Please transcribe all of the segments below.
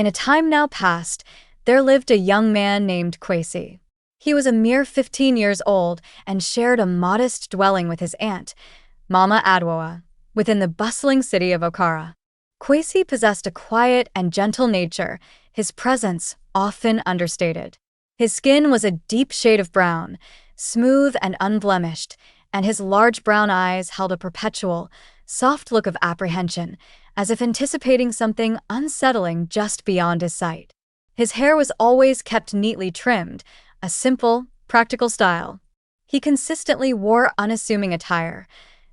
In a time now past, there lived a young man named Kwesi. He was a mere 15 years old and shared a modest dwelling with his aunt, Mama Adwoa, within the bustling city of Okara. Kwesi possessed a quiet and gentle nature, his presence often understated. His skin was a deep shade of brown, smooth and unblemished, and his large brown eyes held a perpetual, soft look of apprehension, as if anticipating something unsettling just beyond his sight. His hair was always kept neatly trimmed, a simple, practical style. He consistently wore unassuming attire,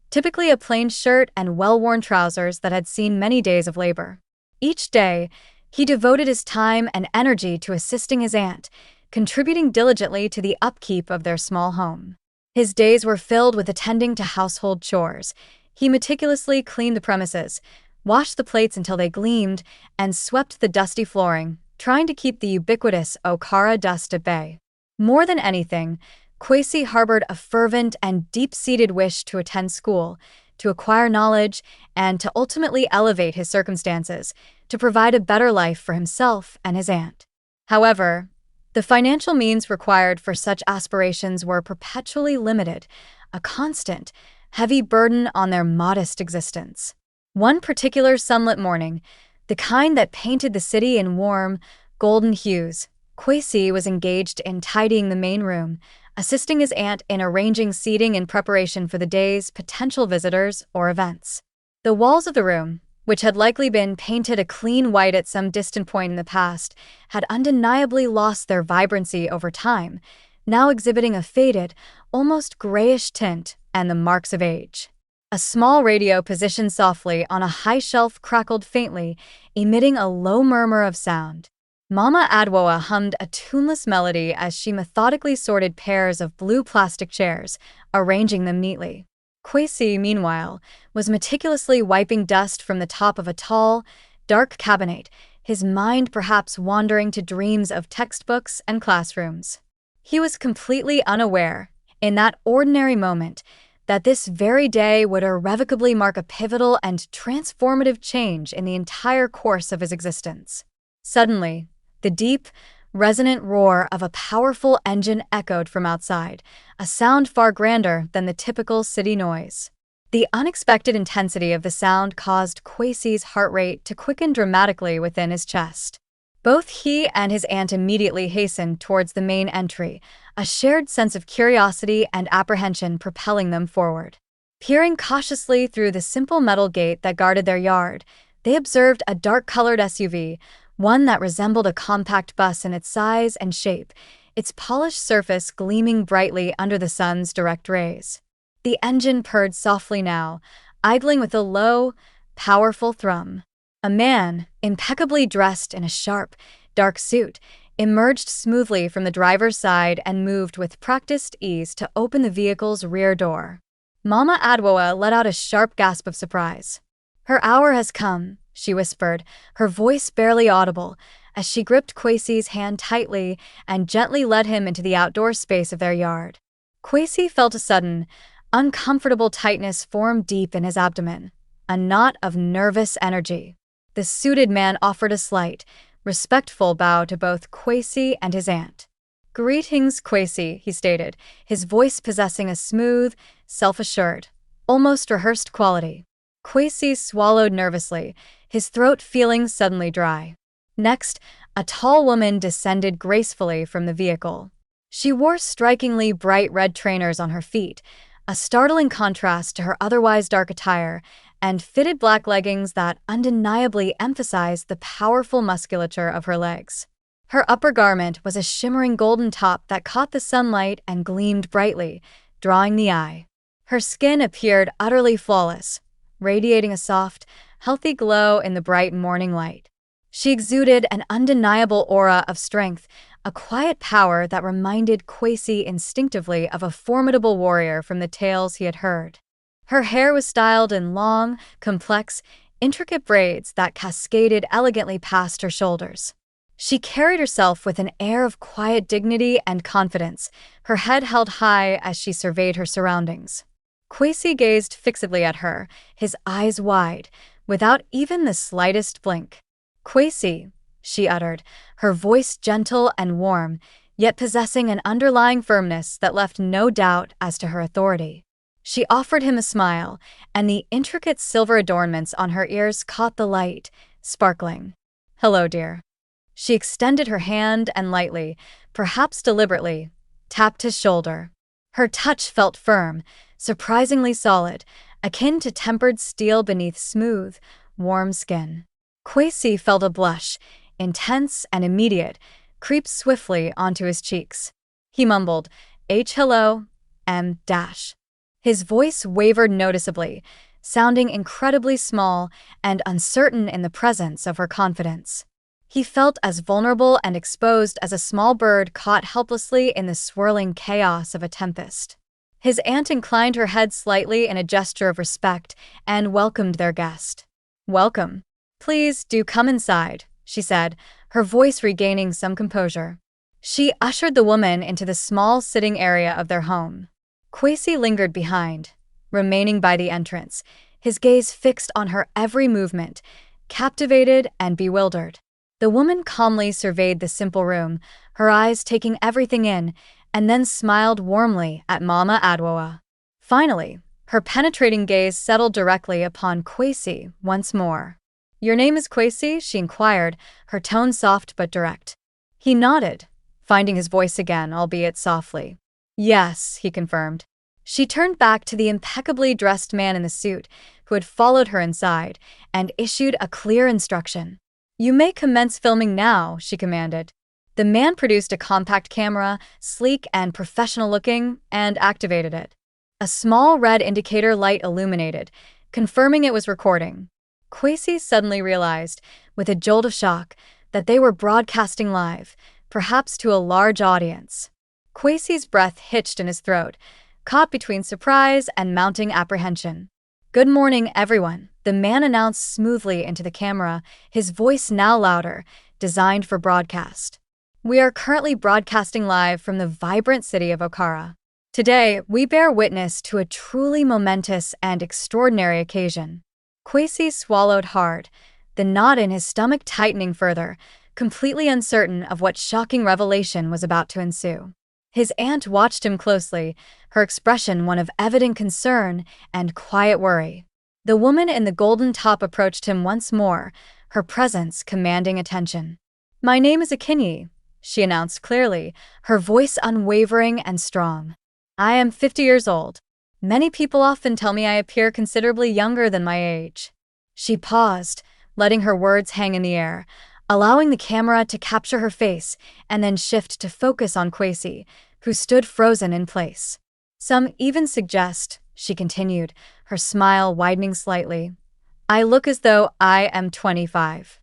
typically a plain shirt and well-worn trousers that had seen many days of labor. Each day, he devoted his time and energy to assisting his aunt, contributing diligently to the upkeep of their small home. His days were filled with attending to household chores. He meticulously cleaned the premises, washed the plates until they gleamed, and swept the dusty flooring, trying to keep the ubiquitous Okara dust at bay. More than anything, Kwesi harbored a fervent and deep-seated wish to attend school, to acquire knowledge, and to ultimately elevate his circumstances, to provide a better life for himself and his aunt. However, the financial means required for such aspirations were perpetually limited, a constant, heavy burden on their modest existence. One particular sunlit morning, the kind that painted the city in warm, golden hues, Kwesi was engaged in tidying the main room, assisting his aunt in arranging seating in preparation for the day's potential visitors or events. The walls of the room, which had likely been painted a clean white at some distant point in the past, had undeniably lost their vibrancy over time, now exhibiting a faded, almost grayish tint and the marks of age. A small radio positioned softly on a high shelf crackled faintly, emitting a low murmur of sound. Mama Adwoa hummed a tuneless melody as she methodically sorted pairs of blue plastic chairs, arranging them neatly. Kwesi, meanwhile, was meticulously wiping dust from the top of a tall, dark cabinet, his mind perhaps wandering to dreams of textbooks and classrooms. He was completely unaware, in that ordinary moment, that this very day would irrevocably mark a pivotal and transformative change in the entire course of his existence. Suddenly, the deep, resonant roar of a powerful engine echoed from outside, a sound far grander than the typical city noise. The unexpected intensity of the sound caused Kwesi's heart rate to quicken dramatically within his chest. Both he and his aunt immediately hastened towards the main entry, a shared sense of curiosity and apprehension propelling them forward. Peering cautiously through the simple metal gate that guarded their yard, they observed a dark-colored SUV, one that resembled a compact bus in its size and shape, its polished surface gleaming brightly under the sun's direct rays. The engine purred softly now, idling with a low, powerful thrum. A man, impeccably dressed in a sharp, dark suit, emerged smoothly from the driver's side and moved with practiced ease to open the vehicle's rear door. Mama Adwoa let out a sharp gasp of surprise. "Her hour has come," she whispered, her voice barely audible, as she gripped Kwesi's hand tightly and gently led him into the outdoor space of their yard. Kwesi felt a sudden, uncomfortable tightness form deep in his abdomen, a knot of nervous energy. The suited man offered a slight, respectful bow to both Kwesi and his aunt. "Greetings, Kwesi," he stated, his voice possessing a smooth, self-assured, almost rehearsed quality. Kwesi swallowed nervously, his throat feeling suddenly dry. Next, a tall woman descended gracefully from the vehicle. She wore strikingly bright red trainers on her feet, a startling contrast to her otherwise dark attire, and fitted black leggings that undeniably emphasized the powerful musculature of her legs. Her upper garment was a shimmering golden top that caught the sunlight and gleamed brightly, drawing the eye. Her skin appeared utterly flawless, radiating a soft, healthy glow in the bright morning light. She exuded an undeniable aura of strength, a quiet power that reminded Kwesi instinctively of a formidable warrior from the tales he had heard. Her hair was styled in long, complex, intricate braids that cascaded elegantly past her shoulders. She carried herself with an air of quiet dignity and confidence, her head held high as she surveyed her surroundings. Kwesi gazed fixedly at her, his eyes wide, without even the slightest blink. "Kwesi," she uttered, her voice gentle and warm, yet possessing an underlying firmness that left no doubt as to her authority. She offered him a smile, and the intricate silver adornments on her ears caught the light, sparkling. "Hello, dear." She extended her hand and lightly, perhaps deliberately, tapped his shoulder. Her touch felt firm, surprisingly solid, akin to tempered steel beneath smooth, warm skin. Kwesi felt a blush, intense and immediate, creep swiftly onto his cheeks. He mumbled, "Hello, M dash." His voice wavered noticeably, sounding incredibly small and uncertain in the presence of her confidence. He felt as vulnerable and exposed as a small bird caught helplessly in the swirling chaos of a tempest. His aunt inclined her head slightly in a gesture of respect and welcomed their guest. "Welcome. Please do come inside," she said, her voice regaining some composure. She ushered the woman into the small sitting area of their home. Kwesi lingered behind, remaining by the entrance, his gaze fixed on her every movement, captivated and bewildered. The woman calmly surveyed the simple room, her eyes taking everything in, and then smiled warmly at Mama Adwoa. Finally, her penetrating gaze settled directly upon Kwesi once more. "Your name is Kwesi?" she inquired, her tone soft but direct. He nodded, finding his voice again, albeit softly. "Yes," he confirmed. She turned back to the impeccably dressed man in the suit, who had followed her inside, and issued a clear instruction. "You may commence filming now," she commanded. The man produced a compact camera, sleek and professional-looking, and activated it. A small red indicator light illuminated, confirming it was recording. Kwesi suddenly realized, with a jolt of shock, that they were broadcasting live, perhaps to a large audience. Kwesi's breath hitched in his throat, caught between surprise and mounting apprehension. "Good morning, everyone," the man announced smoothly into the camera, his voice now louder, designed for broadcast. "We are currently broadcasting live from the vibrant city of Okara. Today, we bear witness to a truly momentous and extraordinary occasion." Kwesi swallowed hard, the knot in his stomach tightening further, completely uncertain of what shocking revelation was about to ensue. His aunt watched him closely, her expression one of evident concern and quiet worry. The woman in the golden top approached him once more, her presence commanding attention. "My name is Enkay," she announced clearly, her voice unwavering and strong. "I am 50 years old. Many people often tell me I appear considerably younger than my age." She paused, letting her words hang in the air, allowing the camera to capture her face and then shift to focus on Kwesi, who stood frozen in place. "Some even suggest," she continued, her smile widening slightly, "I look as though I am 25.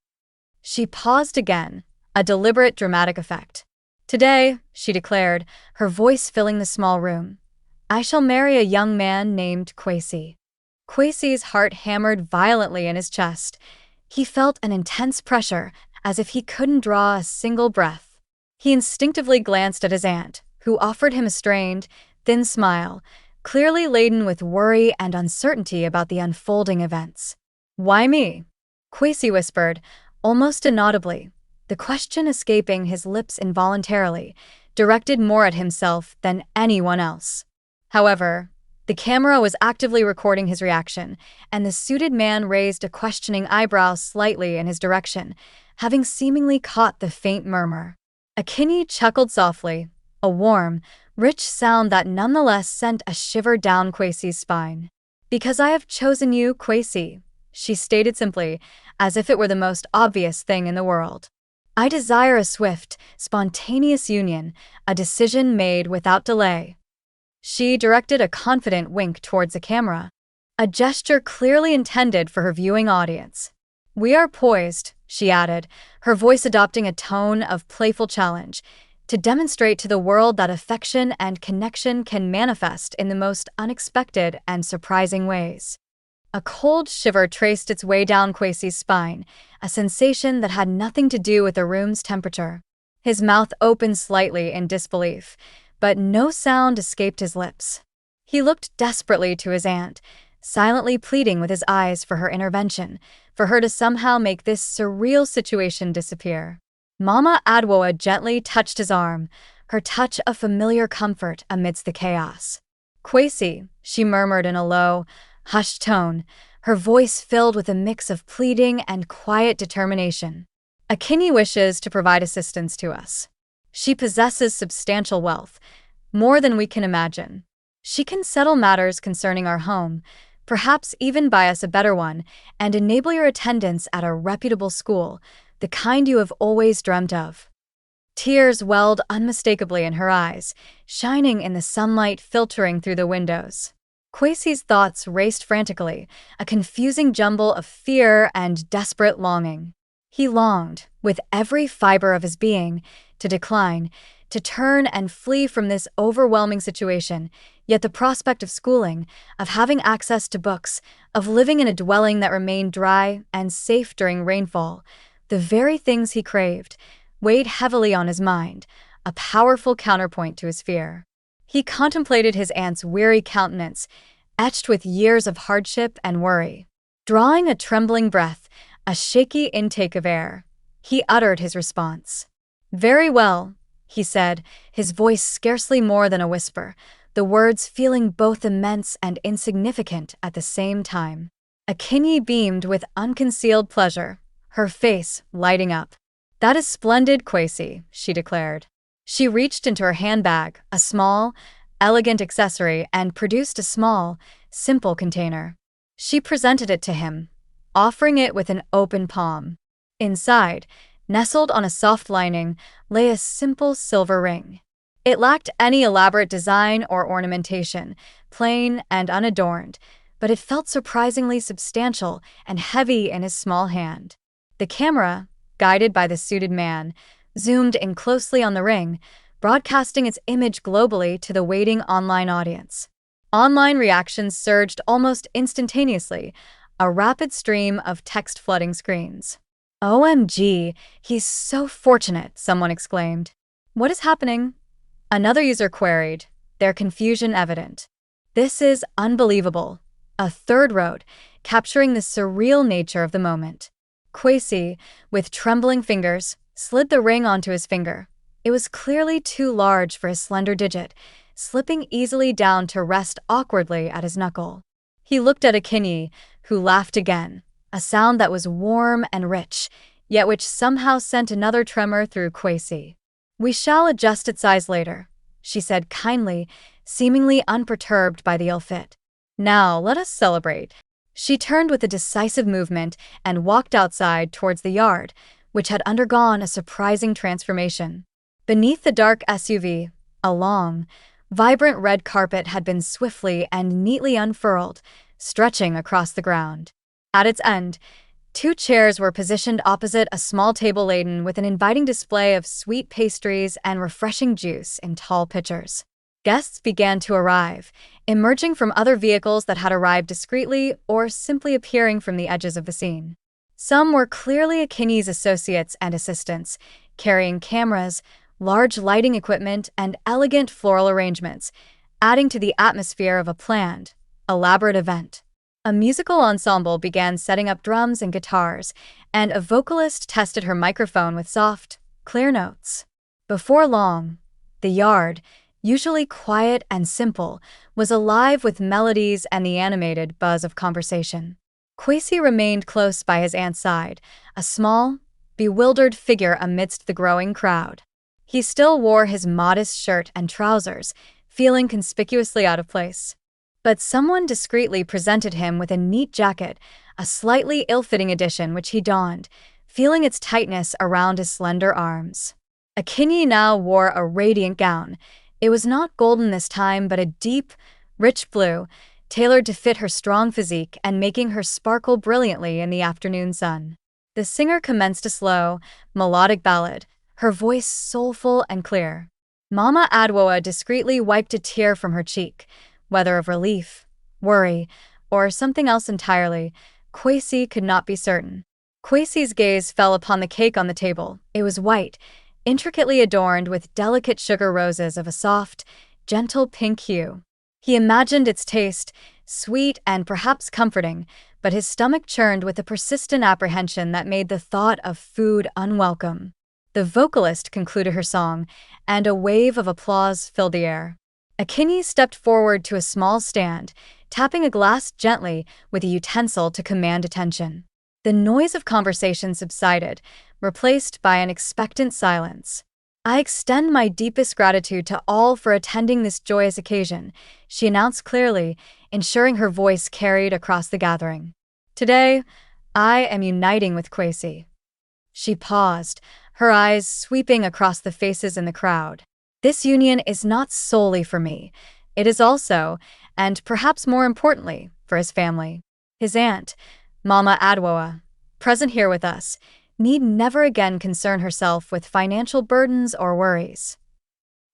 She paused again, a deliberate dramatic effect. "Today," she declared, her voice filling the small room, "I shall marry a young man named Kwesi." Kwesi's heart hammered violently in his chest. He felt an intense pressure, as if he couldn't draw a single breath. He instinctively glanced at his aunt, who offered him a strained, thin smile, clearly laden with worry and uncertainty about the unfolding events. "Why me?" Kwesi whispered, almost inaudibly, the question escaping his lips involuntarily, directed more at himself than anyone else. However, the camera was actively recording his reaction, and the suited man raised a questioning eyebrow slightly in his direction, having seemingly caught the faint murmur. Enkay chuckled softly, a warm, rich sound that nonetheless sent a shiver down Kwesi's spine. "Because I have chosen you, Kwesi," she stated simply, as if it were the most obvious thing in the world. "I desire a swift, spontaneous union, a decision made without delay." She directed a confident wink towards the camera, a gesture clearly intended for her viewing audience. "We are poised," she added, her voice adopting a tone of playful challenge, "to demonstrate to the world that affection and connection can manifest in the most unexpected and surprising ways." A cold shiver traced its way down Kwesi's spine, a sensation that had nothing to do with the room's temperature. His mouth opened slightly in disbelief, but no sound escaped his lips. He looked desperately to his aunt, silently pleading with his eyes for her intervention, for her to somehow make this surreal situation disappear. Mama Adwoa gently touched his arm, her touch a familiar comfort amidst the chaos. "Kwesi," she murmured in a low, hushed tone, her voice filled with a mix of pleading and quiet determination. "Enkay wishes to provide assistance to us. She possesses substantial wealth, more than we can imagine. She can settle matters concerning our home, perhaps even buy us a better one, and enable your attendance at a reputable school, the kind you have always dreamt of." Tears welled unmistakably in her eyes, shining in the sunlight filtering through the windows. Kwesi's thoughts raced frantically, a confusing jumble of fear and desperate longing. He longed, with every fiber of his being, to decline, to turn and flee from this overwhelming situation, yet the prospect of schooling, of having access to books, of living in a dwelling that remained dry and safe during rainfall, the very things he craved, weighed heavily on his mind, a powerful counterpoint to his fear. He contemplated his aunt's weary countenance, etched with years of hardship and worry. Drawing a trembling breath, a shaky intake of air, he uttered his response. "Very well," he said, his voice scarcely more than a whisper, the words feeling both immense and insignificant at the same time. Enkay beamed with unconcealed pleasure, her face lighting up. "That is splendid, Kwesi," she declared. She reached into her handbag, a small, elegant accessory, and produced a small, simple container. She presented it to him, offering it with an open palm. Inside, nestled on a soft lining, lay a simple silver ring. It lacked any elaborate design or ornamentation, plain and unadorned, but it felt surprisingly substantial and heavy in his small hand. The camera, guided by the suited man, zoomed in closely on the ring, broadcasting its image globally to the waiting online audience. Online reactions surged almost instantaneously, a rapid stream of text flooding screens. "OMG, he's so fortunate," someone exclaimed. "What is happening?" Another user queried, their confusion evident. "This is unbelievable," a third wrote, capturing the surreal nature of the moment. Kwesi, with trembling fingers, slid the ring onto his finger. It was clearly too large for his slender digit, slipping easily down to rest awkwardly at his knuckle. He looked at Enkay, who laughed again, a sound that was warm and rich, yet which somehow sent another tremor through Kwesi. "We shall adjust its size later," she said kindly, seemingly unperturbed by the ill fit. "Now let us celebrate." She turned with a decisive movement and walked outside towards the yard, which had undergone a surprising transformation. Beneath the dark SUV, a long, vibrant red carpet had been swiftly and neatly unfurled, stretching across the ground. At its end, 2 chairs were positioned opposite a small table laden with an inviting display of sweet pastries and refreshing juice in tall pitchers. Guests began to arrive, emerging from other vehicles that had arrived discreetly or simply appearing from the edges of the scene. Some were clearly Enkay's associates and assistants, carrying cameras, large lighting equipment, and elegant floral arrangements, adding to the atmosphere of a planned, elaborate event. A musical ensemble began setting up drums and guitars, and a vocalist tested her microphone with soft, clear notes. Before long, the yard, usually quiet and simple, was alive with melodies and the animated buzz of conversation. Kwesi remained close by his aunt's side, a small, bewildered figure amidst the growing crowd. He still wore his modest shirt and trousers, feeling conspicuously out of place. But someone discreetly presented him with a neat jacket, a slightly ill-fitting edition which he donned, feeling its tightness around his slender arms. Enkay now wore a radiant gown. It was not golden this time, but a deep, rich blue, tailored to fit her strong physique and making her sparkle brilliantly in the afternoon sun. The singer commenced a slow, melodic ballad, her voice soulful and clear. Mama Adwoa discreetly wiped a tear from her cheek, whether of relief, worry, or something else entirely. Kwesi could not be certain. Kwesi's gaze fell upon the cake on the table. It was white, intricately adorned with delicate sugar roses of a soft, gentle pink hue. He imagined its taste, sweet and perhaps comforting, but his stomach churned with a persistent apprehension that made the thought of food unwelcome. The vocalist concluded her song, and a wave of applause filled the air. Enkay stepped forward to a small stand, tapping a glass gently with a utensil to command attention. The noise of conversation subsided, replaced by an expectant silence. "I extend my deepest gratitude to all for attending this joyous occasion," she announced clearly, ensuring her voice carried across the gathering. "Today, I am uniting with Kwesi." She paused, her eyes sweeping across the faces in the crowd. "This union is not solely for me. It is also, and perhaps more importantly, for his family. His aunt, Mama Adwoa, present here with us, need never again concern herself with financial burdens or worries."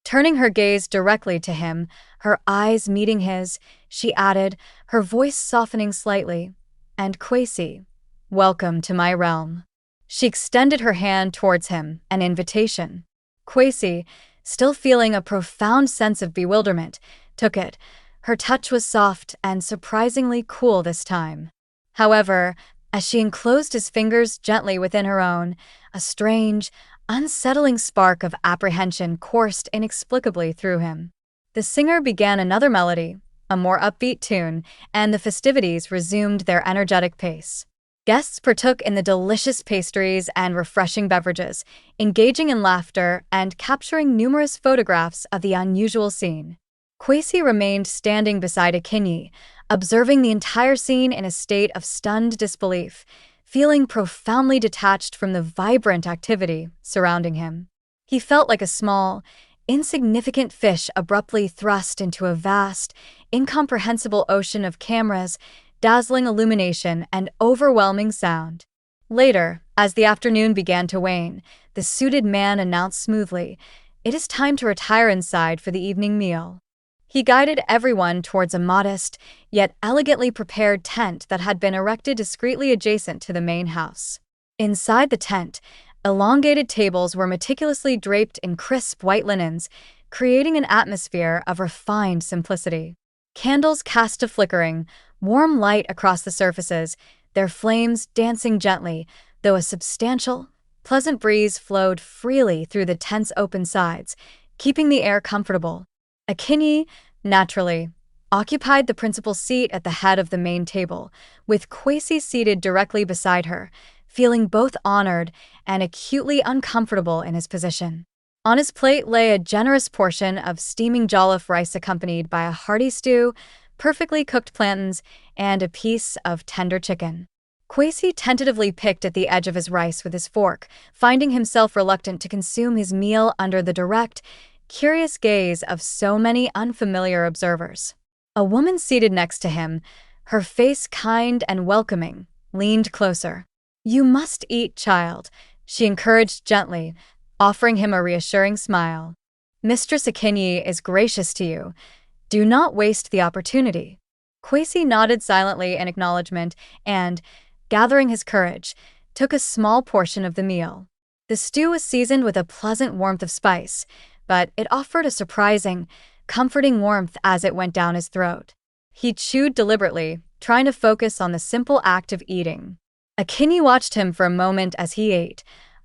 Turning her gaze directly to him, her eyes meeting his, she added, her voice softening slightly, "And Kwesi, welcome to my realm." She extended her hand towards him, an invitation. Kwesi, still feeling a profound sense of bewilderment, took it. Her touch was soft and surprisingly cool this time. However, as she enclosed his fingers gently within her own, a strange, unsettling spark of apprehension coursed inexplicably through him. The singer began another melody, a more upbeat tune, and the festivities resumed their energetic pace. Guests partook in the delicious pastries and refreshing beverages, engaging in laughter and capturing numerous photographs of the unusual scene. Kwesi remained standing beside Enkay, observing the entire scene in a state of stunned disbelief, feeling profoundly detached from the vibrant activity surrounding him. He felt like a small, insignificant fish abruptly thrust into a vast, incomprehensible ocean of cameras, dazzling illumination, and overwhelming sound. Later, as the afternoon began to wane, the suited man announced smoothly, "It is time to retire inside for the evening meal." He guided everyone towards a modest, yet elegantly prepared tent that had been erected discreetly adjacent to the main house. Inside the tent, elongated tables were meticulously draped in crisp white linens, creating an atmosphere of refined simplicity. Candles cast a flickering, warm light across the surfaces, their flames dancing gently, though a substantial, pleasant breeze flowed freely through the tent's open sides, keeping the air comfortable. Enkay, naturally, occupied the principal seat at the head of the main table, with Kwesi seated directly beside her, feeling both honored and acutely uncomfortable in his position. On his plate lay a generous portion of steaming jollof rice accompanied by a hearty stew, perfectly cooked plantains, and a piece of tender chicken. Kwesi tentatively picked at the edge of his rice with his fork, finding himself reluctant to consume his meal under the direct, curious gaze of so many unfamiliar observers. A woman seated next to him, her face kind and welcoming, leaned closer. "You must eat, child," she encouraged gently, offering him a reassuring smile. "Mistress Enkay is gracious to you. Do not waste the opportunity." Kwesi nodded silently in acknowledgement and, gathering his courage, took a small portion of the meal. The stew was seasoned with a pleasant warmth of spice, but it offered a surprising, comforting warmth as it went down his throat. He chewed deliberately, trying to focus on the simple act of eating. Enkay watched him for a moment as he ate,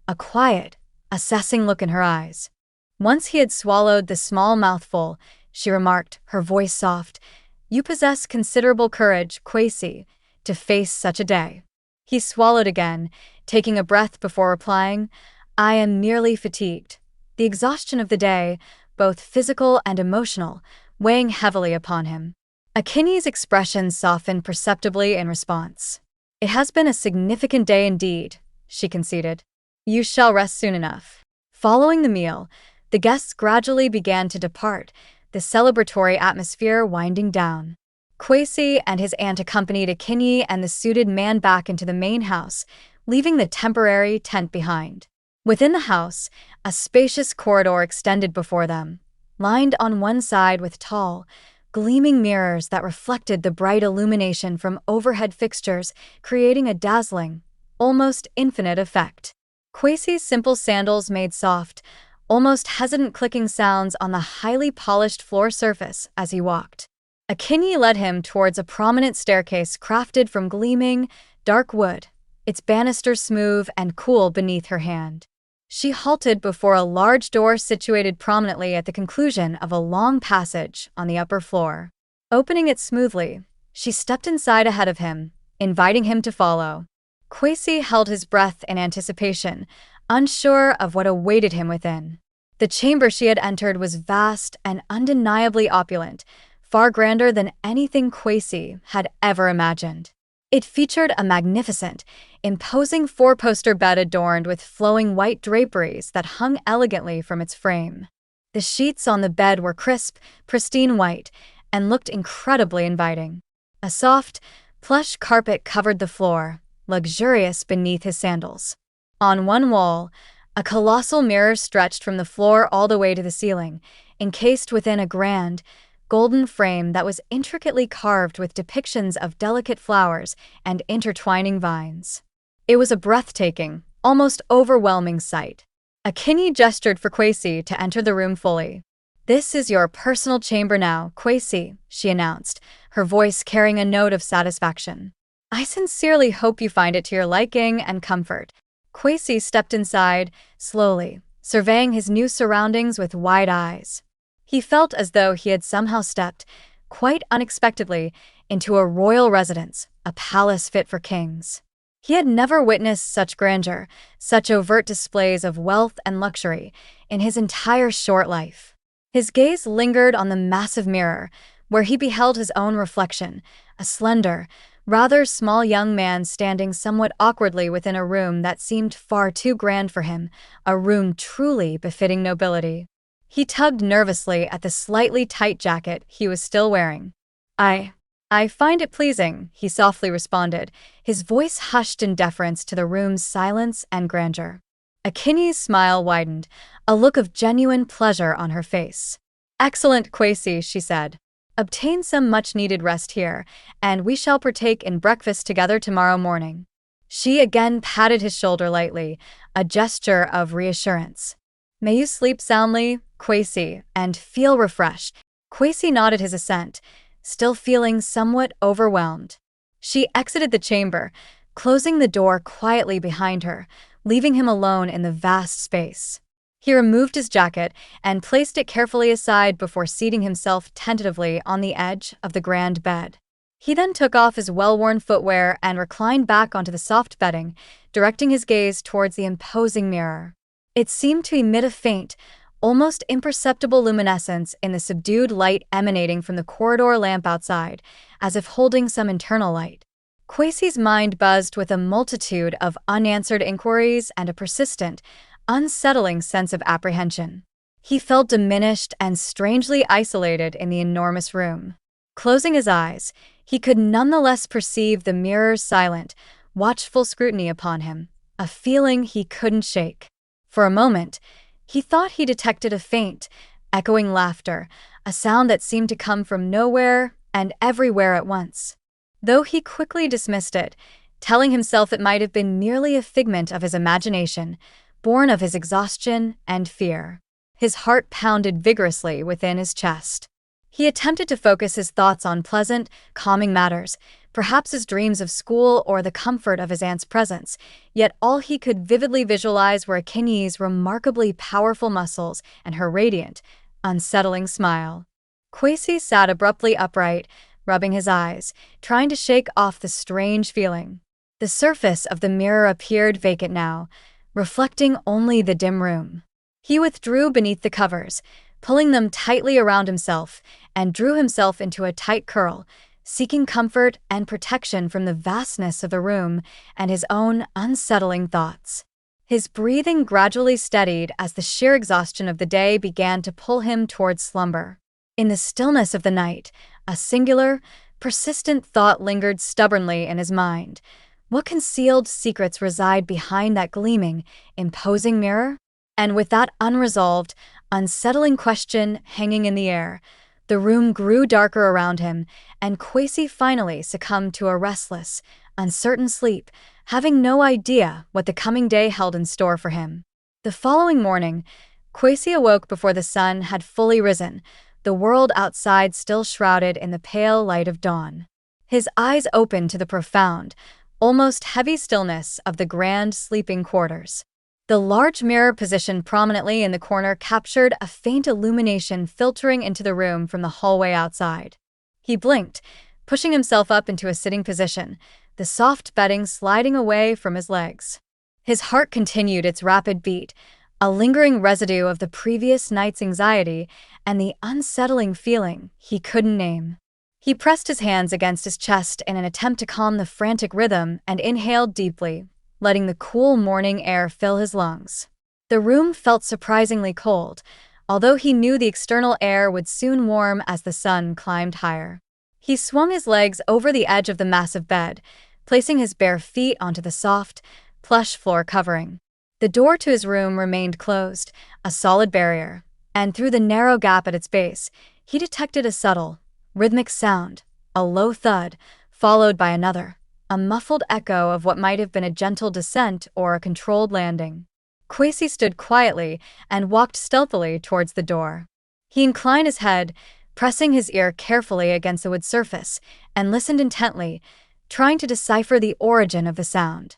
a quiet, assessing look in her eyes. Once he had swallowed the small mouthful, she remarked, her voice soft, "You possess considerable courage, Kwesi, to face such a day." He swallowed again, taking a breath before replying, "I am merely fatigued. The exhaustion of the day, both physical and emotional, weighing heavily upon him." Enkay's expression softened perceptibly in response. "It has been a significant day indeed," she conceded. "You shall rest soon enough." Following the meal, the guests gradually began to depart, the celebratory atmosphere winding down. Kwesi and his aunt accompanied Enkay and the suited man back into the main house, leaving the temporary tent behind. Within the house, a spacious corridor extended before them, lined on one side with tall, gleaming mirrors that reflected the bright illumination from overhead fixtures, creating a dazzling, almost infinite effect. Kwesi's simple sandals made soft, almost hesitant clicking sounds on the highly polished floor surface as he walked. Enkay led him towards a prominent staircase crafted from gleaming, dark wood, its banisters smooth and cool beneath her hand. She halted before a large door situated prominently at the conclusion of a long passage on the upper floor. Opening it smoothly, she stepped inside ahead of him, inviting him to follow. Enkay held his breath in anticipation, unsure of what awaited him within. The chamber she had entered was vast and undeniably opulent, far grander than anything Enkay had ever imagined. It featured a magnificent, imposing four-poster bed adorned with flowing white draperies that hung elegantly from its frame. The sheets on the bed were crisp, pristine white, and looked incredibly inviting. A soft, plush carpet covered the floor, luxurious beneath his sandals. On one wall, a colossal mirror stretched from the floor all the way to the ceiling, encased within a grand, golden frame that was intricately carved with depictions of delicate flowers and intertwining vines. It was a breathtaking, almost overwhelming sight. Enkay gestured for Enkay to enter the room fully. "This is your personal chamber now, Enkay," she announced, her voice carrying a note of satisfaction. "I sincerely hope you find it to your liking and comfort." Enkay stepped inside, slowly, surveying his new surroundings with wide eyes. He felt as though he had somehow stepped, quite unexpectedly, into a royal residence, a palace fit for kings. He had never witnessed such grandeur, such overt displays of wealth and luxury, in his entire short life. His gaze lingered on the massive mirror, where he beheld his own reflection, a slender, rather small young man standing somewhat awkwardly within a room that seemed far too grand for him, a room truly befitting nobility. He tugged nervously at the slightly tight jacket he was still wearing. I find it pleasing," he softly responded, his voice hushed in deference to the room's silence and grandeur. Enkay's smile widened, a look of genuine pleasure on her face. "Excellent, Enkay," she said. "Obtain some much-needed rest here, and we shall partake in breakfast together tomorrow morning." She again patted his shoulder lightly, a gesture of reassurance. "May you sleep soundly, Enkay, and feel refreshed." Enkay nodded his assent, still feeling somewhat overwhelmed. She exited the chamber, closing the door quietly behind her, leaving him alone in the vast space. He removed his jacket and placed it carefully aside before seating himself tentatively on the edge of the grand bed. He then took off his well-worn footwear and reclined back onto the soft bedding, directing his gaze towards the imposing mirror. It seemed to emit a faint, almost imperceptible luminescence in the subdued light emanating from the corridor lamp outside, as if holding some internal light. Enkay's mind buzzed with a multitude of unanswered inquiries and a persistent, unsettling sense of apprehension. He felt diminished and strangely isolated in the enormous room. Closing his eyes, he could nonetheless perceive the mirror's silent, watchful scrutiny upon him, a feeling he couldn't shake. For a moment, he thought he detected a faint, echoing laughter, a sound that seemed to come from nowhere and everywhere at once. Though he quickly dismissed it, telling himself it might have been merely a figment of his imagination, born of his exhaustion and fear. His heart pounded vigorously within his chest. He attempted to focus his thoughts on pleasant, calming matters, perhaps his dreams of school or the comfort of his aunt's presence, yet all he could vividly visualize were Enkay's remarkably powerful muscles and her radiant, unsettling smile. Enkay sat abruptly upright, rubbing his eyes, trying to shake off the strange feeling. The surface of the mirror appeared vacant now, reflecting only the dim room. He withdrew beneath the covers, pulling them tightly around himself, and drew himself into a tight curl, seeking comfort and protection from the vastness of the room and his own unsettling thoughts. His breathing gradually steadied as the sheer exhaustion of the day began to pull him towards slumber. In the stillness of the night, a singular, persistent thought lingered stubbornly in his mind. What concealed secrets reside behind that gleaming, imposing mirror? And with that unresolved, unsettling question hanging in the air, the room grew darker around him, and Enkay finally succumbed to a restless, uncertain sleep, having no idea what the coming day held in store for him. The following morning, Enkay awoke before the sun had fully risen, the world outside still shrouded in the pale light of dawn. His eyes opened to the profound, almost heavy stillness of the grand sleeping quarters. The large mirror positioned prominently in the corner captured a faint illumination filtering into the room from the hallway outside. He blinked, pushing himself up into a sitting position, the soft bedding sliding away from his legs. His heart continued its rapid beat, a lingering residue of the previous night's anxiety and the unsettling feeling he couldn't name. He pressed his hands against his chest in an attempt to calm the frantic rhythm and inhaled deeply, letting the cool morning air fill his lungs. The room felt surprisingly cold, although he knew the external air would soon warm as the sun climbed higher. He swung his legs over the edge of the massive bed, placing his bare feet onto the soft, plush floor covering. The door to his room remained closed, a solid barrier, and through the narrow gap at its base, he detected a subtle, rhythmic sound, a low thud, followed by another, a muffled echo of what might have been a gentle descent or a controlled landing. Kwesi stood quietly and walked stealthily towards the door. He inclined his head, pressing his ear carefully against the wood surface, and listened intently, trying to decipher the origin of the sound.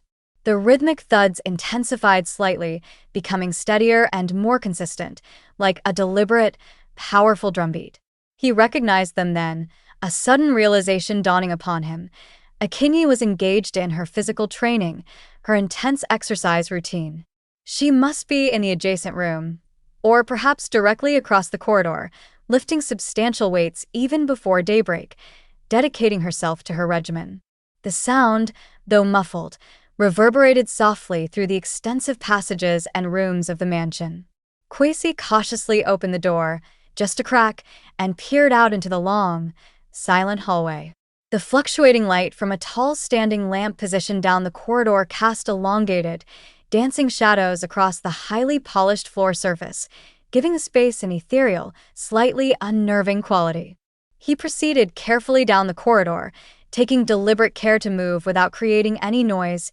The rhythmic thuds intensified slightly, becoming steadier and more consistent, like a deliberate, powerful drumbeat. He recognized them then, a sudden realization dawning upon him. Enkay was engaged in her physical training, her intense exercise routine. She must be in the adjacent room, or perhaps directly across the corridor, lifting substantial weights even before daybreak, dedicating herself to her regimen. The sound, though muffled, reverberated softly through the extensive passages and rooms of the mansion. Kwesi cautiously opened the door, just a crack, and peered out into the long, silent hallway. The fluctuating light from a tall standing lamp positioned down the corridor cast elongated, dancing shadows across the highly polished floor surface, giving the space an ethereal, slightly unnerving quality. He proceeded carefully down the corridor, taking deliberate care to move without creating any noise,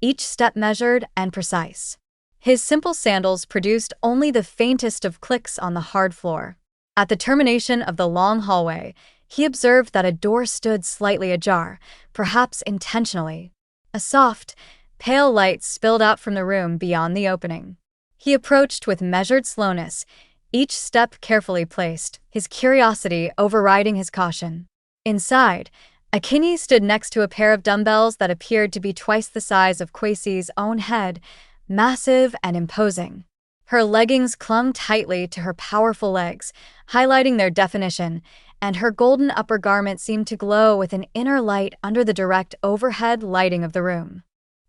each step measured and precise. His simple sandals produced only the faintest of clicks on the hard floor. At the termination of the long hallway, he observed that a door stood slightly ajar, perhaps intentionally. A soft, pale light spilled out from the room beyond the opening. He approached with measured slowness, each step carefully placed, his curiosity overriding his caution. Inside, Enkay stood next to a pair of dumbbells that appeared to be twice the size of Kwesi's own head, massive and imposing. Her leggings clung tightly to her powerful legs, highlighting their definition, and her golden upper garment seemed to glow with an inner light under the direct overhead lighting of the room.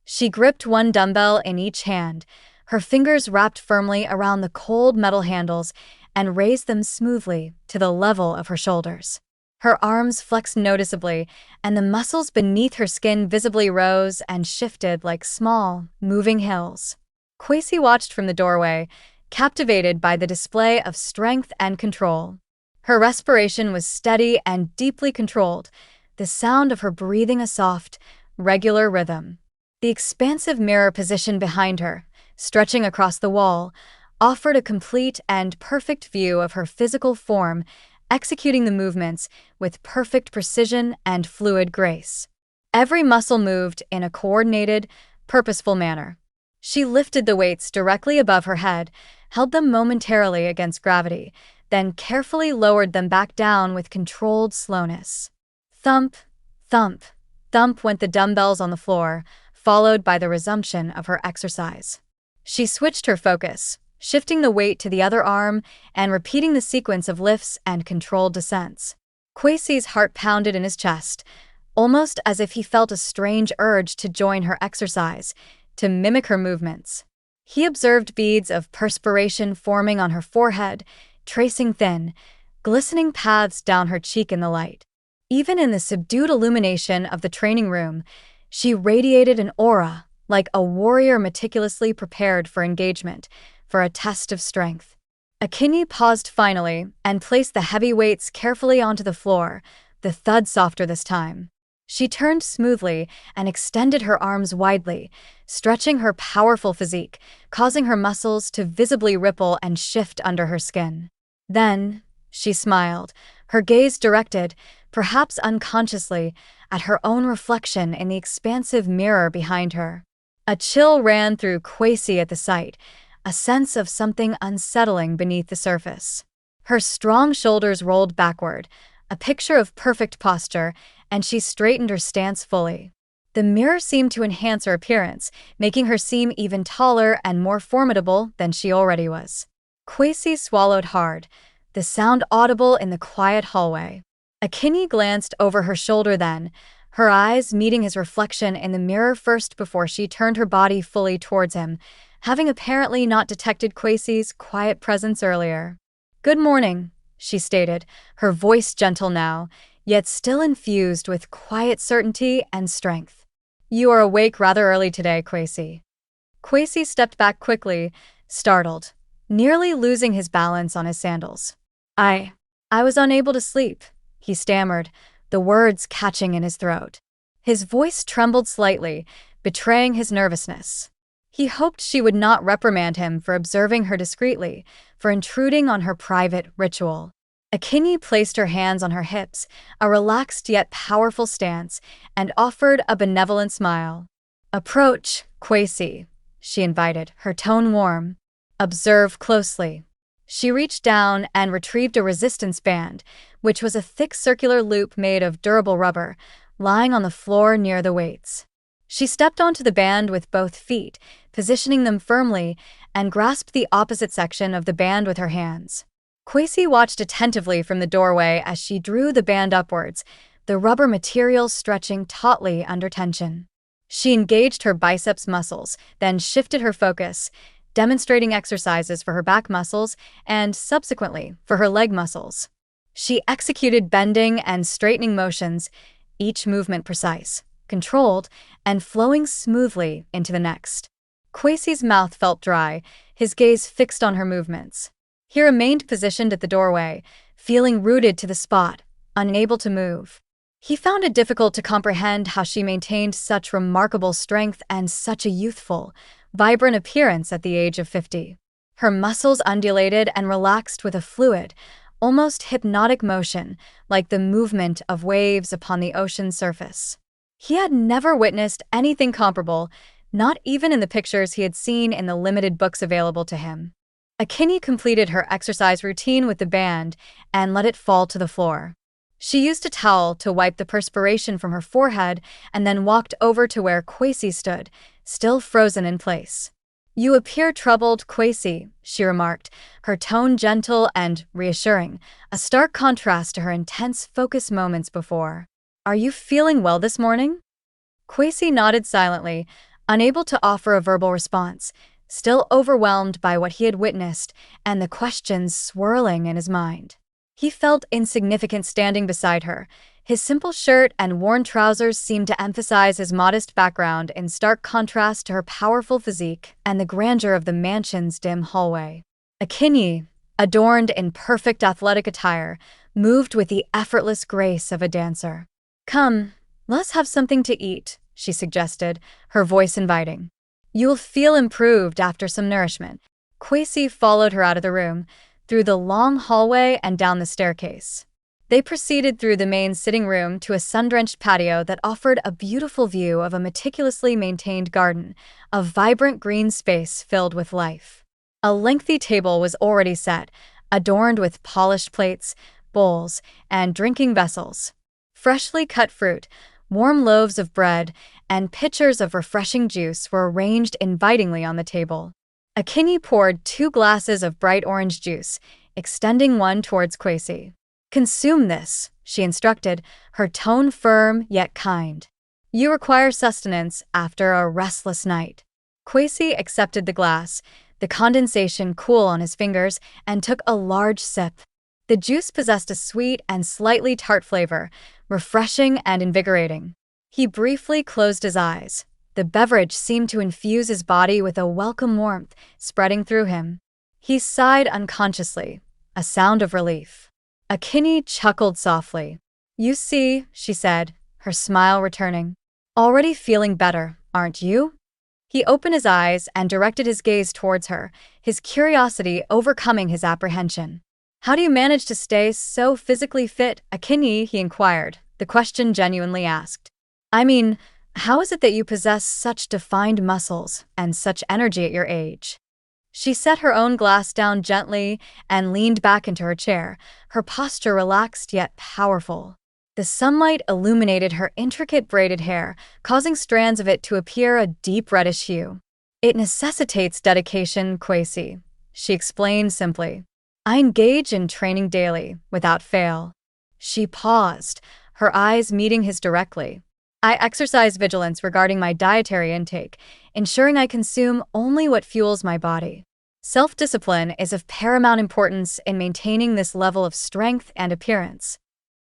She gripped one dumbbell in each hand, her fingers wrapped firmly around the cold metal handles, and raised them smoothly to the level of her shoulders. Her arms flexed noticeably, and the muscles beneath her skin visibly rose and shifted like small, moving hills. Kwesi watched from the doorway, captivated by the display of strength and control. Her respiration was steady and deeply controlled, the sound of her breathing a soft, regular rhythm. The expansive mirror position behind her, stretching across the wall, offered a complete and perfect view of her physical form, executing the movements with perfect precision and fluid grace. Every muscle moved in a coordinated, purposeful manner. She lifted the weights directly above her head, held them momentarily against gravity, then carefully lowered them back down with controlled slowness. Thump, thump, thump went the dumbbells on the floor, followed by the resumption of her exercise. She switched her focus, shifting the weight to the other arm and repeating the sequence of lifts and controlled descents. Kwesi's heart pounded in his chest, almost as if he felt a strange urge to join her exercise, to mimic her movements. He observed beads of perspiration forming on her forehead, tracing thin, glistening paths down her cheek in the light. Even in the subdued illumination of the training room, she radiated an aura, like a warrior meticulously prepared for engagement, for a test of strength. Enkay paused finally and placed the heavy weights carefully onto the floor, the thud softer this time. She turned smoothly and extended her arms widely, stretching her powerful physique, causing her muscles to visibly ripple and shift under her skin. Then, She smiled, her gaze directed, perhaps unconsciously, at her own reflection in the expansive mirror behind her. A chill ran through Kwesi at the sight, a sense of something unsettling beneath the surface. Her strong shoulders rolled backward, a picture of perfect posture, and she straightened her stance fully. The mirror seemed to enhance her appearance, making her seem even taller and more formidable than she already was. Kwesi swallowed hard, the sound audible in the quiet hallway. Enkay glanced over her shoulder then, her eyes meeting his reflection in the mirror first before she turned her body fully towards him, having apparently not detected Kwesi's quiet presence earlier. "Good morning," she stated, her voice gentle now, yet still infused with quiet certainty and strength. "You are awake rather early today, Kwesi." Kwesi stepped back quickly, startled, nearly losing his balance on his sandals. I was unable to sleep," he stammered, the words catching in his throat. His voice trembled slightly, betraying his nervousness. He hoped she would not reprimand him for observing her discreetly, for intruding on her private ritual. Enkay placed her hands on her hips, a relaxed yet powerful stance, and offered a benevolent smile. "Approach, Kwesi," she invited, her tone warm. "Observe closely." She reached down and retrieved a resistance band, which was a thick circular loop made of durable rubber, lying on the floor near the weights. She stepped onto the band with both feet, positioning them firmly, and grasped the opposite section of the band with her hands. Kwesi watched attentively from the doorway as she drew the band upwards, the rubber material stretching tautly under tension. She engaged her biceps muscles, then shifted her focus, demonstrating exercises for her back muscles and, subsequently, for her leg muscles. She executed bending and straightening motions, each movement precise, controlled, and flowing smoothly into the next. Kwesi's mouth felt dry, his gaze fixed on her movements. He remained positioned at the doorway, feeling rooted to the spot, unable to move. He found it difficult to comprehend how she maintained such remarkable strength and such a youthful, vibrant appearance at the age of 50. Her muscles undulated and relaxed with a fluid, almost hypnotic motion, like the movement of waves upon the ocean's surface. He had never witnessed anything comparable, not even in the pictures he had seen in the limited books available to him. Enkay completed her exercise routine with the band and let it fall to the floor. She used a towel to wipe the perspiration from her forehead and then walked over to where Kwesi stood, still frozen in place. "You appear troubled, Kwesi," she remarked, her tone gentle and reassuring, a stark contrast to her intense focus moments before. "Are you feeling well this morning?" Kwesi nodded silently, unable to offer a verbal response, still overwhelmed by what he had witnessed and the questions swirling in his mind. He felt insignificant standing beside her. His simple shirt and worn trousers seemed to emphasize his modest background in stark contrast to her powerful physique and the grandeur of the mansion's dim hallway. Enkay, adorned in perfect athletic attire, moved with the effortless grace of a dancer. "Come, let's have something to eat," she suggested, her voice inviting. "You'll feel improved after some nourishment." Kwesi followed her out of the room, through the long hallway and down the staircase. They proceeded through the main sitting room to a sun-drenched patio that offered a beautiful view of a meticulously maintained garden, a vibrant green space filled with life. A lengthy table was already set, adorned with polished plates, bowls, and drinking vessels. Freshly cut fruit, warm loaves of bread, and pitchers of refreshing juice were arranged invitingly on the table. Enkay poured 2 glasses of bright orange juice, extending one towards Kwesi. "Consume this," she instructed, her tone firm yet kind. "You require sustenance after a restless night." Kwesi accepted the glass, the condensation cool on his fingers, and took a large sip. The juice possessed a sweet and slightly tart flavor, refreshing and invigorating. He briefly closed his eyes. The beverage seemed to infuse his body with a welcome warmth, spreading through him. He sighed unconsciously, a sound of relief. Enkay chuckled softly. "You see," she said, her smile returning. "Already feeling better, aren't you?" He opened his eyes and directed his gaze towards her, his curiosity overcoming his apprehension. "How do you manage to stay so physically fit, Enkay?" he inquired, the question genuinely asked. "I mean, how is it that you possess such defined muscles and such energy at your age?" She set her own glass down gently and leaned back into her chair, her posture relaxed yet powerful. The sunlight illuminated her intricate braided hair, causing strands of it to appear a deep reddish hue. "It necessitates dedication, Kwesi," she explained simply. "I engage in training daily, without fail." She paused, her eyes meeting his directly. "I exercise vigilance regarding my dietary intake, ensuring I consume only what fuels my body. Self-discipline is of paramount importance in maintaining this level of strength and appearance."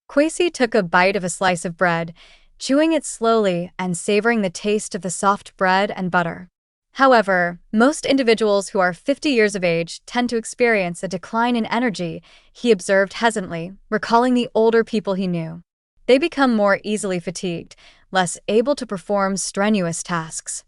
Kwesi took a bite of a slice of bread, chewing it slowly and savoring the taste of the soft bread and butter. "However, most individuals who are 50 years of age tend to experience a decline in energy," he observed hesitantly, recalling the older people he knew. "They become more easily fatigued, less able to perform strenuous tasks."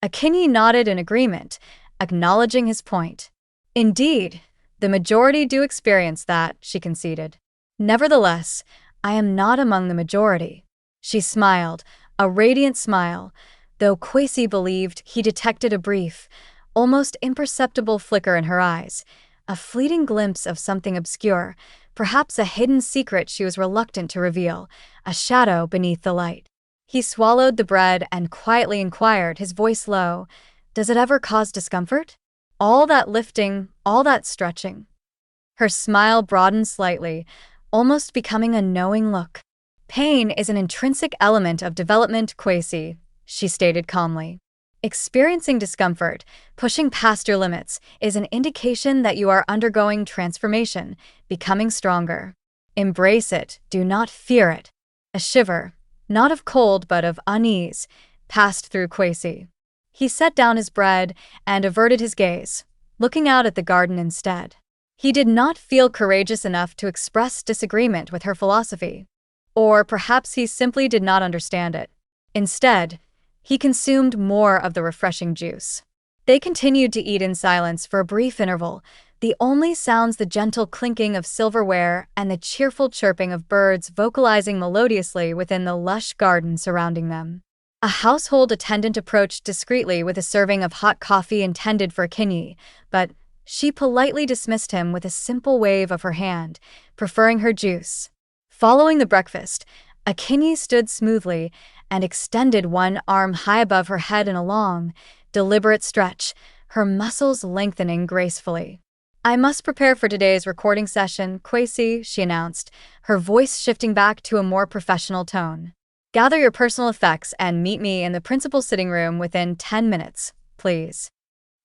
Enkay nodded in agreement, acknowledging his point. "Indeed, the majority do experience that," she conceded. "Nevertheless, I am not among the majority." She smiled, a radiant smile, though Kwesi believed he detected a brief, almost imperceptible flicker in her eyes, a fleeting glimpse of something obscure, perhaps a hidden secret she was reluctant to reveal, a shadow beneath the light. He swallowed the bread and quietly inquired, his voice low, "Does it ever cause discomfort? All that lifting, all that stretching?" Her smile broadened slightly, almost becoming a knowing look. "Pain is an intrinsic element of development, Kwesi," she stated calmly. "Experiencing discomfort, pushing past your limits, is an indication that you are undergoing transformation, becoming stronger. Embrace it, do not fear it." A shiver, not of cold but of unease, passed through Kwesi. He set down his bread and averted his gaze, looking out at the garden instead. He did not feel courageous enough to express disagreement with her philosophy. Or perhaps he simply did not understand it. Instead, he consumed more of the refreshing juice. They continued to eat in silence for a brief interval, the only sounds the gentle clinking of silverware and the cheerful chirping of birds vocalizing melodiously within the lush garden surrounding them. A household attendant approached discreetly with a serving of hot coffee intended for Enkay, but she politely dismissed him with a simple wave of her hand, preferring her juice. Following the breakfast, Enkay stood smoothly and extended one arm high above her head in a long, deliberate stretch, her muscles lengthening gracefully. "I must prepare for today's recording session, Kwesi," she announced, her voice shifting back to a more professional tone. "Gather your personal effects and meet me in the principal sitting room within 10 minutes, please."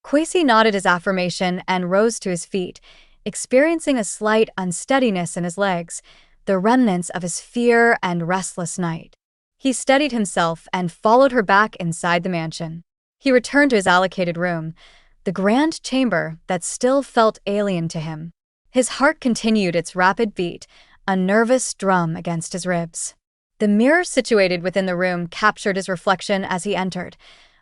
Kwesi nodded his affirmation and rose to his feet, experiencing a slight unsteadiness in his legs, the remnants of his fear and restless night. He steadied himself and followed her back inside the mansion. He returned to his allocated room, the grand chamber that still felt alien to him. His heart continued its rapid beat, a nervous drum against his ribs. The mirror situated within the room captured his reflection as he entered,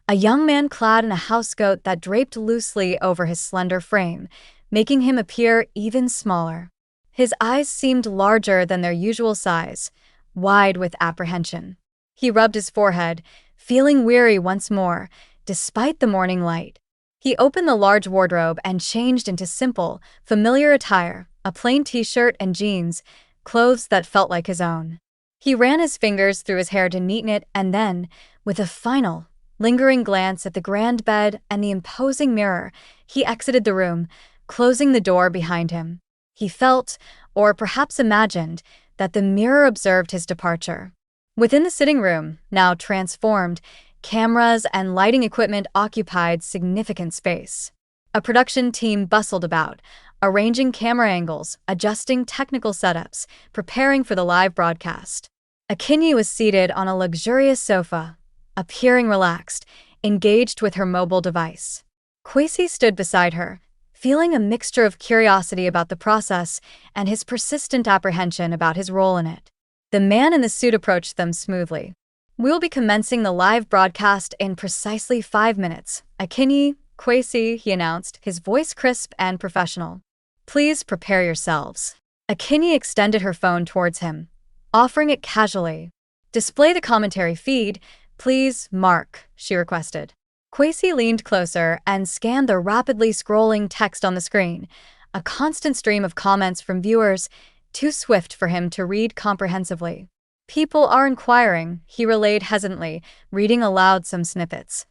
a young man clad in a housecoat that draped loosely over his slender frame, making him appear even smaller. His eyes seemed larger than their usual size, wide with apprehension. He rubbed his forehead, feeling weary once more, despite the morning light. He opened the large wardrobe and changed into simple, familiar attire, a plain t-shirt and jeans, clothes that felt like his own. He ran his fingers through his hair to neaten it and then, with a final, lingering glance at the grand bed and the imposing mirror, he exited the room, closing the door behind him. He felt, or perhaps imagined, that the mirror observed his departure. Within the sitting room, now transformed, cameras and lighting equipment occupied significant space. A production team bustled about, arranging camera angles, adjusting technical setups, preparing for the live broadcast. Enkay was seated on a luxurious sofa, appearing relaxed, engaged with her mobile device. Kwesi stood beside her, feeling a mixture of curiosity about the process and his persistent apprehension about his role in it. The man in the suit approached them smoothly. "We'll be commencing the live broadcast in precisely 5 minutes. Enkay, Kwesi," he announced, his voice crisp and professional. Please prepare yourselves. Enkay extended her phone towards him, offering it casually. Display the commentary feed, please, Mark, she requested. Kwesi leaned closer and scanned the rapidly scrolling text on the screen, a constant stream of comments from viewers, too swift for him to read comprehensively. People are inquiring, he relayed hesitantly, reading aloud some snippets.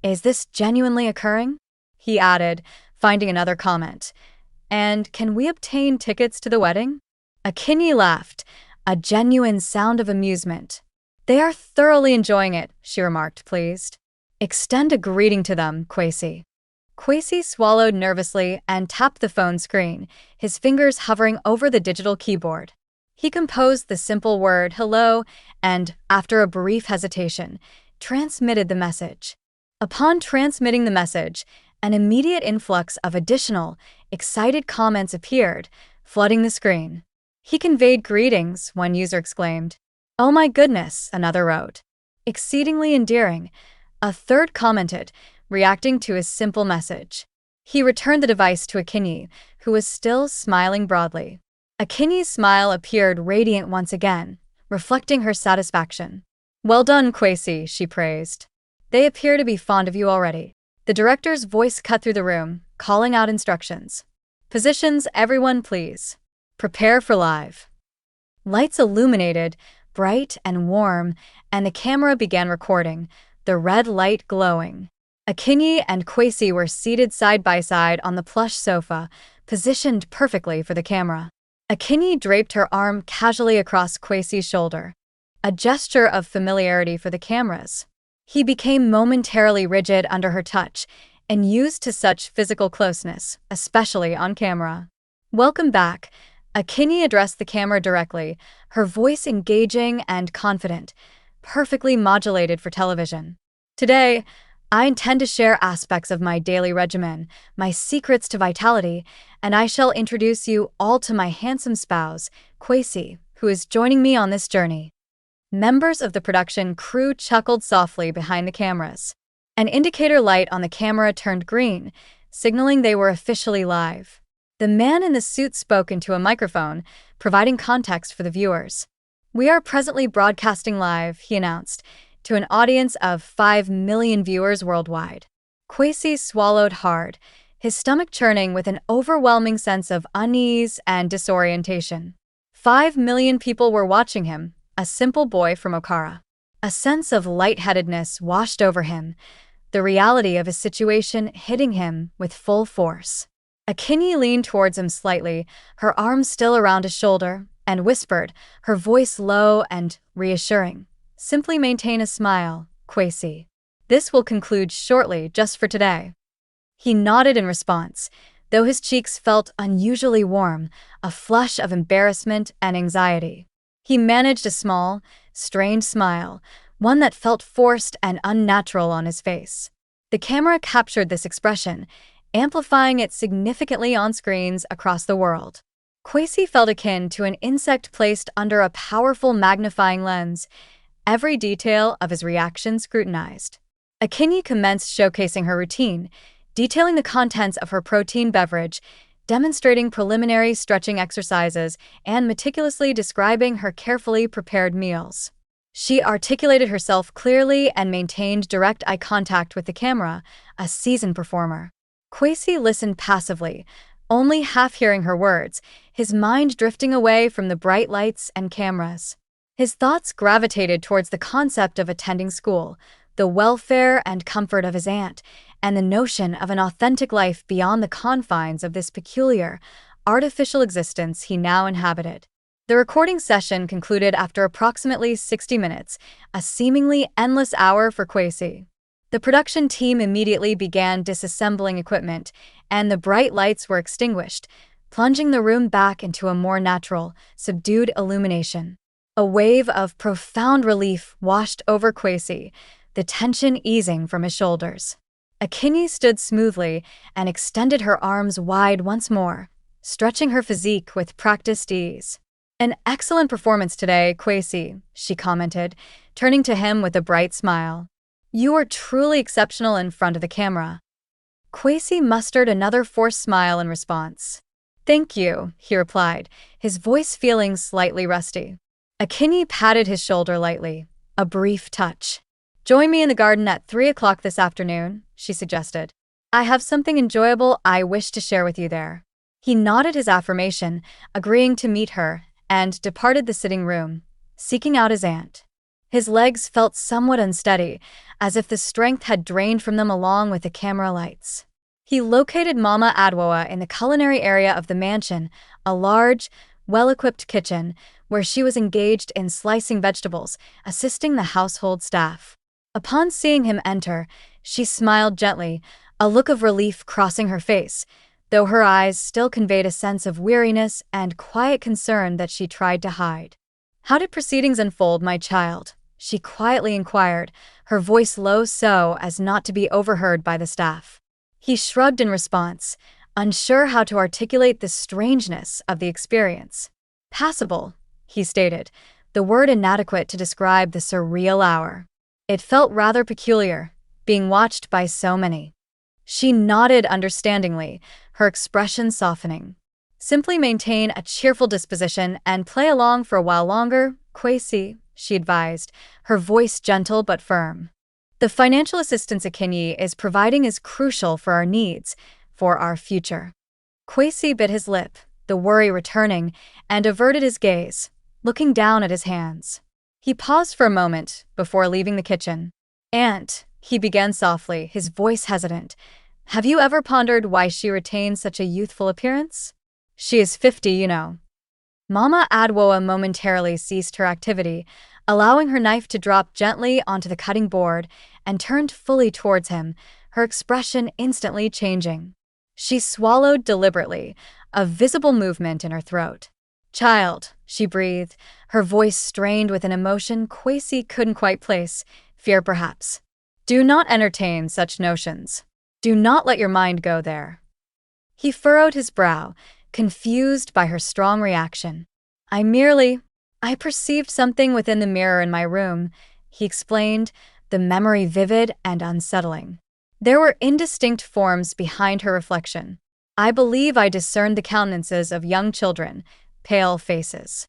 Is this genuinely occurring? He added, finding another comment. And can we obtain tickets to the wedding? Enkay laughed, a genuine sound of amusement. They are thoroughly enjoying it, she remarked, pleased. Extend a greeting to them, Kwesi. Kwesi swallowed nervously and tapped the phone screen, his fingers hovering over the digital keyboard. He composed the simple word hello and, after a brief hesitation, transmitted the message. Upon transmitting the message, an immediate influx of additional, excited comments appeared, flooding the screen. He conveyed greetings, one user exclaimed. Oh my goodness, another wrote. Exceedingly endearing, a third commented, reacting to his simple message. He returned the device to Enkay, who was still smiling broadly. Enkay's smile appeared radiant once again, reflecting her satisfaction. Well done, Kwesi, she praised. They appear to be fond of you already. The director's voice cut through the room, calling out instructions. Positions, everyone, please. Prepare for live. Lights illuminated, bright and warm, and the camera began recording, the red light glowing. Enkay and Kwesi were seated side by side on the plush sofa, positioned perfectly for the camera. Enkay draped her arm casually across Kwesi's shoulder, a gesture of familiarity for the cameras. He became momentarily rigid under her touch and used to such physical closeness, especially on camera. Welcome back. Enkay addressed the camera directly, her voice engaging and confident, perfectly modulated for television. Today, I intend to share aspects of my daily regimen, my secrets to vitality, and I shall introduce you all to my handsome spouse, Kwesi, who is joining me on this journey. Members of the production crew chuckled softly behind the cameras. An indicator light on the camera turned green, signaling they were officially live. The man in the suit spoke into a microphone, providing context for the viewers. We are presently broadcasting live, he announced, to an audience of 5 million viewers worldwide. Kwesi swallowed hard, his stomach churning with an overwhelming sense of unease and disorientation. 5 million people were watching him, a simple boy from Okara. A sense of lightheadedness washed over him, the reality of his situation hitting him with full force. Enkay leaned towards him slightly, her arm still around his shoulder, and whispered, her voice low and reassuring. Simply maintain a smile, Kwesi. This will conclude shortly, just for today. He nodded in response, though his cheeks felt unusually warm, a flush of embarrassment and anxiety. He managed a small, strained smile, one that felt forced and unnatural on his face. The camera captured this expression, amplifying it significantly on screens across the world. Kwesi felt akin to an insect placed under a powerful magnifying lens, every detail of his reaction scrutinized. Enkay commenced showcasing her routine, detailing the contents of her protein beverage, demonstrating preliminary stretching exercises, and meticulously describing her carefully prepared meals. She articulated herself clearly and maintained direct eye contact with the camera, a seasoned performer. Kwesi listened passively, only half hearing her words, his mind drifting away from the bright lights and cameras. His thoughts gravitated towards the concept of attending school, the welfare and comfort of his aunt, and the notion of an authentic life beyond the confines of this peculiar, artificial existence he now inhabited. The recording session concluded after approximately 60 minutes, a seemingly endless hour for Kwesi. The production team immediately began disassembling equipment, and the bright lights were extinguished, plunging the room back into a more natural, subdued illumination. A wave of profound relief washed over Kwesi, the tension easing from his shoulders. Enkay stood smoothly and extended her arms wide once more, stretching her physique with practiced ease. An excellent performance today, Kwesi, she commented, turning to him with a bright smile. You are truly exceptional in front of the camera. Kwesi mustered another forced smile in response. Thank you, he replied, his voice feeling slightly rusty. Enkay patted his shoulder lightly, a brief touch. Join me in the garden at 3 o'clock this afternoon, she suggested. I have something enjoyable I wish to share with you there. He nodded his affirmation, agreeing to meet her, and departed the sitting room, seeking out his aunt. His legs felt somewhat unsteady, as if the strength had drained from them along with the camera lights. He located Mama Adwoa in the culinary area of the mansion, a large, well-equipped kitchen, where she was engaged in slicing vegetables, assisting the household staff. Upon seeing him enter, she smiled gently, a look of relief crossing her face, though her eyes still conveyed a sense of weariness and quiet concern that she tried to hide. How did proceedings unfold, my child? She quietly inquired, her voice low so as not to be overheard by the staff. He shrugged in response, unsure how to articulate the strangeness of the experience. Passable, he stated, the word inadequate to describe the surreal hour. It felt rather peculiar, being watched by so many. She nodded understandingly, her expression softening. Simply maintain a cheerful disposition and play along for a while longer, Kwesi, she advised, her voice gentle but firm. The financial assistance Enkay is providing is crucial for our needs, for our future. Kwesi bit his lip, the worry returning, and averted his gaze, looking down at his hands. He paused for a moment before leaving the kitchen. Aunt, he began softly, his voice hesitant, have you ever pondered why she retains such a youthful appearance? She is 50, you know. Mama Adwoa momentarily ceased her activity, allowing her knife to drop gently onto the cutting board, and turned fully towards him, her expression instantly changing. She swallowed deliberately, a visible movement in her throat. Child, she breathed, her voice strained with an emotion Kwesi couldn't quite place, fear perhaps. Do not entertain such notions. Do not let your mind go there. He furrowed his brow, confused by her strong reaction. I perceived something within the mirror in my room, he explained, the memory vivid and unsettling. There were indistinct forms behind her reflection. I believe I discerned the countenances of young children, pale faces.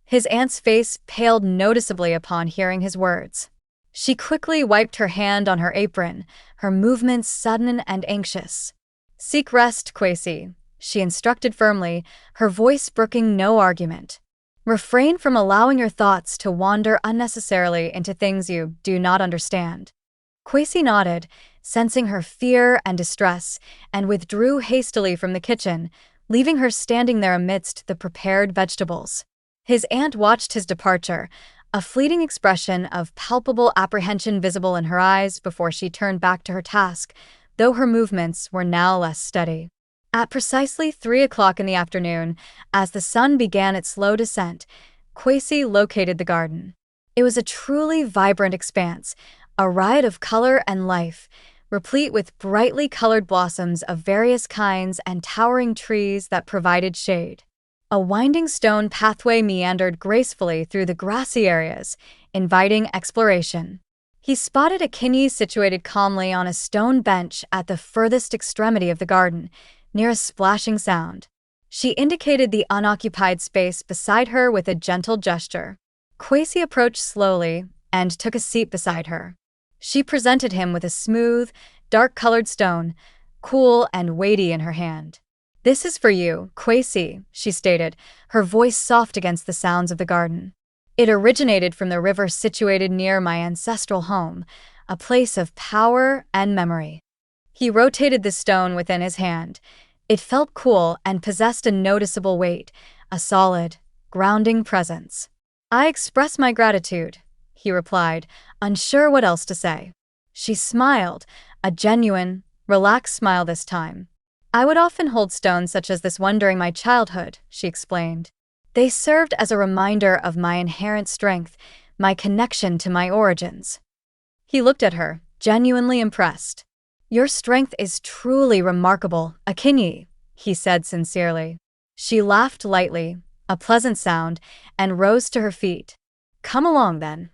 His aunt's face paled noticeably upon hearing his words. She quickly wiped her hand on her apron, her movements sudden and anxious. Seek rest, Kwesi, she instructed firmly, her voice brooking no argument. Refrain from allowing your thoughts to wander unnecessarily into things you do not understand. Kwesi nodded, sensing her fear and distress, and withdrew hastily from the kitchen, leaving her standing there amidst the prepared vegetables. His aunt watched his departure, a fleeting expression of palpable apprehension visible in her eyes before she turned back to her task, though her movements were now less steady. At precisely 3 o'clock in the afternoon, as the sun began its slow descent, Kwesi located the garden. It was a truly vibrant expanse, a riot of color and life, replete with brightly colored blossoms of various kinds and towering trees that provided shade. A winding stone pathway meandered gracefully through the grassy areas, inviting exploration. He spotted Enkay situated calmly on a stone bench at the furthest extremity of the garden, near a splashing sound. She indicated the unoccupied space beside her with a gentle gesture. Kwesi approached slowly and took a seat beside her. She presented him with a smooth, dark-colored stone, cool and weighty in her hand. This is for you, Kwesi, she stated, her voice soft against the sounds of the garden. It originated from the river situated near my ancestral home, a place of power and memory. He rotated the stone within his hand. It felt cool and possessed a noticeable weight, a solid, grounding presence. I express my gratitude, he replied, unsure what else to say. She smiled, a genuine, relaxed smile this time. I would often hold stones such as this one during my childhood, she explained. They served as a reminder of my inherent strength, my connection to my origins. He looked at her, genuinely impressed. Your strength is truly remarkable, Enkay, he said sincerely. She laughed lightly, a pleasant sound, and rose to her feet. Come along then.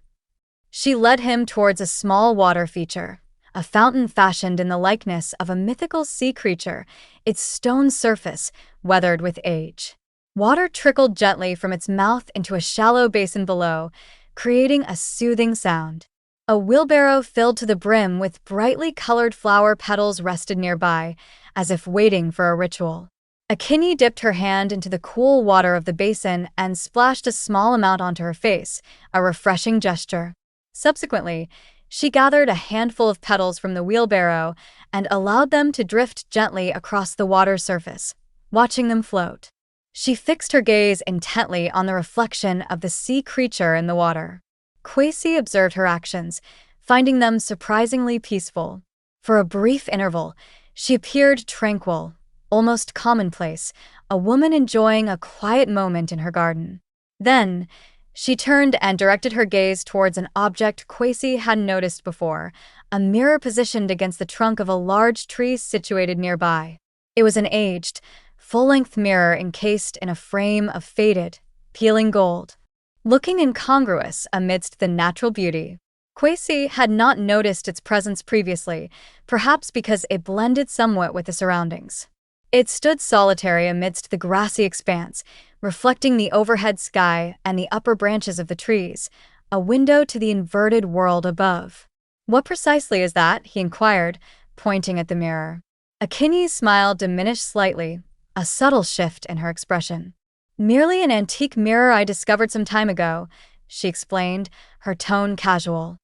She led him towards a small water feature, a fountain fashioned in the likeness of a mythical sea creature, its stone surface weathered with age. Water trickled gently from its mouth into a shallow basin below, creating a soothing sound. A wheelbarrow filled to the brim with brightly colored flower petals rested nearby, as if waiting for a ritual. Enkay dipped her hand into the cool water of the basin and splashed a small amount onto her face, a refreshing gesture. Subsequently, she gathered a handful of petals from the wheelbarrow and allowed them to drift gently across the water's surface, watching them float. She fixed her gaze intently on the reflection of the sea creature in the water. Kwesi observed her actions, finding them surprisingly peaceful. For a brief interval, she appeared tranquil, almost commonplace, a woman enjoying a quiet moment in her garden. Then, she turned and directed her gaze towards an object Kwesi hadn't noticed before, a mirror positioned against the trunk of a large tree situated nearby. It was an aged, full-length mirror encased in a frame of faded, peeling gold. Looking incongruous amidst the natural beauty, Kwesi had not noticed its presence previously, perhaps because it blended somewhat with the surroundings. It stood solitary amidst the grassy expanse, reflecting the overhead sky and the upper branches of the trees, a window to the inverted world above. "What precisely is that?" he inquired, pointing at the mirror. Enkay's smile diminished slightly, a subtle shift in her expression. "Merely an antique mirror I discovered some time ago," she explained, her tone casual.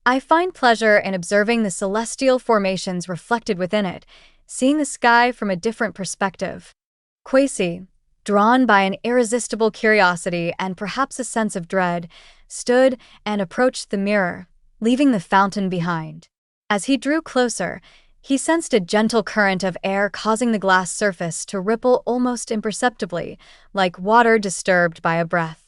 "I find pleasure in observing the celestial formations reflected within it, seeing the sky from a different perspective." Kwesi, drawn by an irresistible curiosity and perhaps a sense of dread, stood and approached the mirror, leaving the fountain behind. As he drew closer, he sensed a gentle current of air causing the glass surface to ripple almost imperceptibly, like water disturbed by a breath.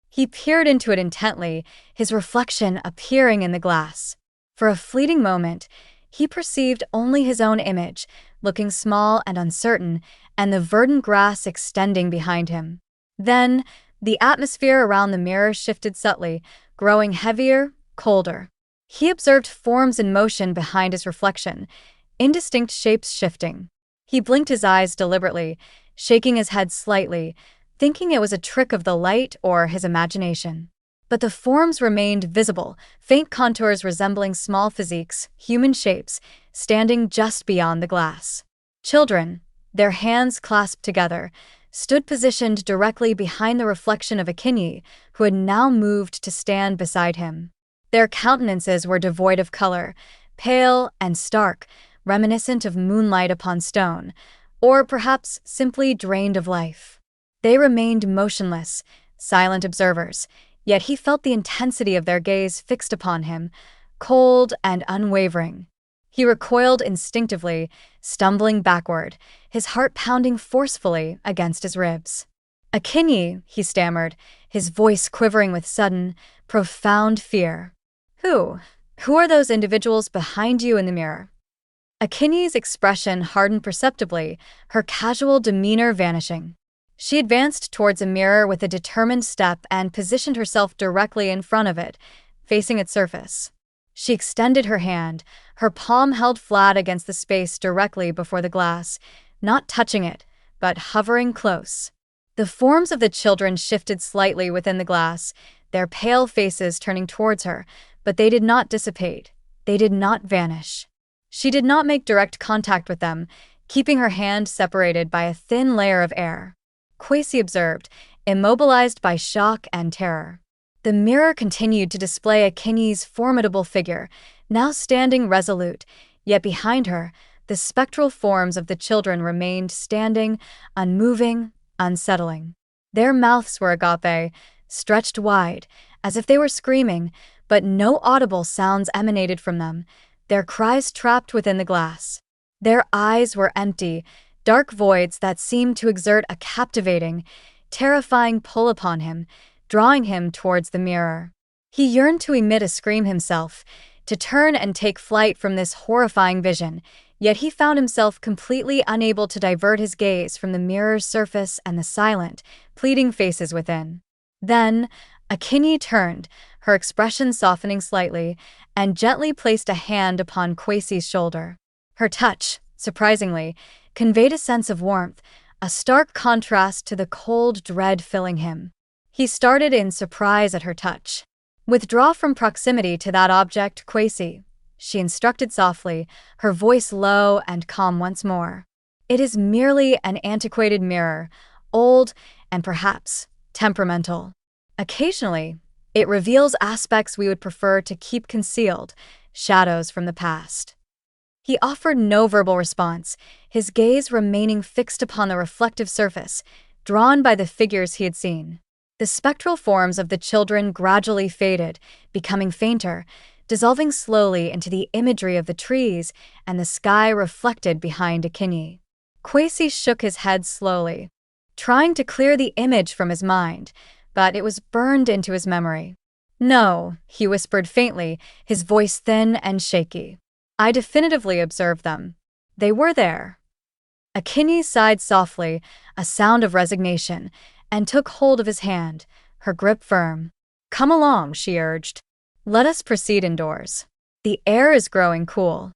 He peered into it intently, his reflection appearing in the glass. For a fleeting moment, he perceived only his own image, looking small and uncertain, and the verdant grass extending behind him. Then, the atmosphere around the mirror shifted subtly, growing heavier, colder. He observed forms in motion behind his reflection, indistinct shapes shifting. He blinked his eyes deliberately, shaking his head slightly, thinking it was a trick of the light or his imagination. But the forms remained visible, faint contours resembling small physiques, human shapes, standing just beyond the glass. Children, their hands clasped together, stood positioned directly behind the reflection of Enkay, who had now moved to stand beside him. Their countenances were devoid of color, pale and stark, reminiscent of moonlight upon stone, or perhaps simply drained of life. They remained motionless, silent observers, yet he felt the intensity of their gaze fixed upon him, cold and unwavering. He recoiled instinctively, stumbling backward, his heart pounding forcefully against his ribs. "Enkay," he stammered, his voice quivering with sudden, profound fear. Who are those individuals behind you in the mirror?" Enkay's expression hardened perceptibly, her casual demeanor vanishing. She advanced towards a mirror with a determined step and positioned herself directly in front of it, facing its surface. She extended her hand, her palm held flat against the space directly before the glass, not touching it, but hovering close. The forms of the children shifted slightly within the glass, their pale faces turning towards her, but they did not dissipate, they did not vanish. She did not make direct contact with them, keeping her hand separated by a thin layer of air. Kwesi observed, immobilized by shock and terror. The mirror continued to display Enkay's formidable figure, now standing resolute, yet behind her, the spectral forms of the children remained standing, unmoving, unsettling. Their mouths were agape, stretched wide, as if they were screaming, but no audible sounds emanated from them, their cries trapped within the glass. Their eyes were empty, dark voids that seemed to exert a captivating, terrifying pull upon him, drawing him towards the mirror. He yearned to emit a scream himself, to turn and take flight from this horrifying vision, yet he found himself completely unable to divert his gaze from the mirror's surface and the silent, pleading faces within. Then, Enkay turned, her expression softening slightly, and gently placed a hand upon Kwesi's shoulder. Her touch, surprisingly, conveyed a sense of warmth, a stark contrast to the cold dread filling him. He started in surprise at her touch. "Withdraw from proximity to that object, Kwesi," she instructed softly, her voice low and calm once more. "It is merely an antiquated mirror, old and perhaps temperamental. Occasionally, it reveals aspects we would prefer to keep concealed, shadows from the past." He offered no verbal response, his gaze remaining fixed upon the reflective surface, drawn by the figures he had seen. The spectral forms of the children gradually faded, becoming fainter, dissolving slowly into the imagery of the trees and the sky reflected behind Enkay. Kwesi shook his head slowly, trying to clear the image from his mind, but it was burned into his memory. "No," he whispered faintly, his voice thin and shaky. "I definitively observed them. They were there." Enkay sighed softly, a sound of resignation, and took hold of his hand, her grip firm. "Come along," she urged. "Let us proceed indoors. The air is growing cool."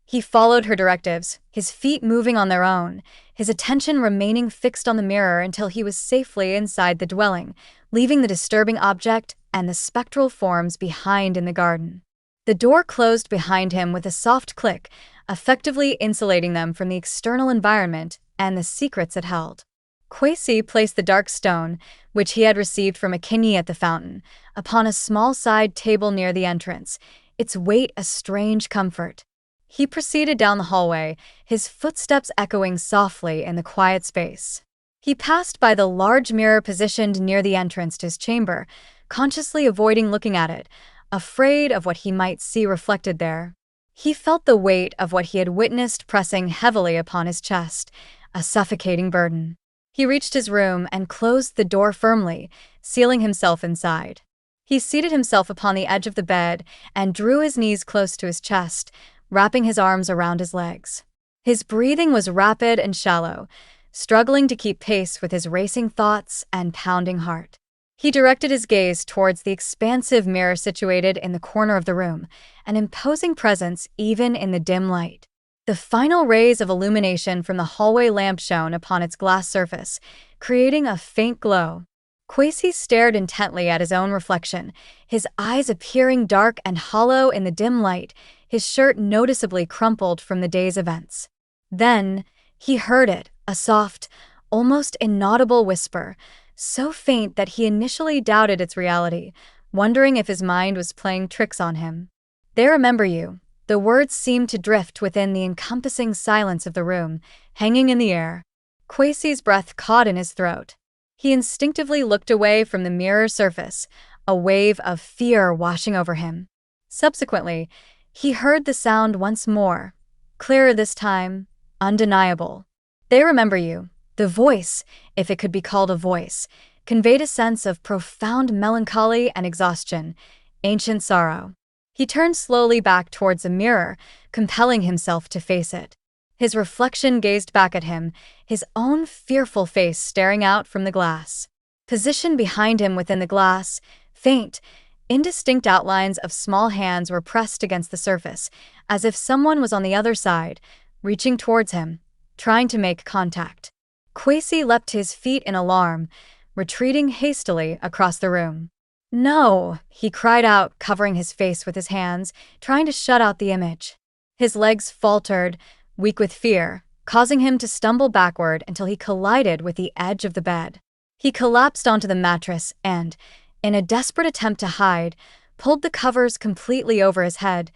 He followed her directives, his feet moving on their own, his attention remaining fixed on the mirror until he was safely inside the dwelling, leaving the disturbing object and the spectral forms behind in the garden. The door closed behind him with a soft click, effectively insulating them from the external environment and the secrets it held. Kwesi placed the dark stone, which he had received from Enkay at the fountain, upon a small side table near the entrance, its weight a strange comfort. He proceeded down the hallway, his footsteps echoing softly in the quiet space. He passed by the large mirror positioned near the entrance to his chamber, consciously avoiding looking at it, afraid of what he might see reflected there. He felt the weight of what he had witnessed pressing heavily upon his chest, a suffocating burden. He reached his room and closed the door firmly, sealing himself inside. He seated himself upon the edge of the bed and drew his knees close to his chest, wrapping his arms around his legs. His breathing was rapid and shallow, struggling to keep pace with his racing thoughts and pounding heart. He directed his gaze towards the expansive mirror situated in the corner of the room, an imposing presence even in the dim light. The final rays of illumination from the hallway lamp shone upon its glass surface, creating a faint glow. Kwesi stared intently at his own reflection, his eyes appearing dark and hollow in the dim light, his shirt noticeably crumpled from the day's events. Then, he heard it, a soft, almost inaudible whisper, so faint that he initially doubted its reality, wondering if his mind was playing tricks on him. "They remember you." The words seemed to drift within the encompassing silence of the room, hanging in the air. Kwesi's breath caught in his throat. He instinctively looked away from the mirror surface, a wave of fear washing over him. Subsequently, he heard the sound once more, clearer this time, undeniable. "They remember you." The voice, if it could be called a voice, conveyed a sense of profound melancholy and exhaustion, ancient sorrow. He turned slowly back towards the mirror, compelling himself to face it. His reflection gazed back at him, his own fearful face staring out from the glass. Positioned behind him within the glass, faint, indistinct outlines of small hands were pressed against the surface, as if someone was on the other side, reaching towards him, trying to make contact. Kwesi leapt to his feet in alarm, retreating hastily across the room. "No!" he cried out, covering his face with his hands, trying to shut out the image. His legs faltered, weak with fear, causing him to stumble backward until he collided with the edge of the bed. He collapsed onto the mattress and, in a desperate attempt to hide, pulled the covers completely over his head,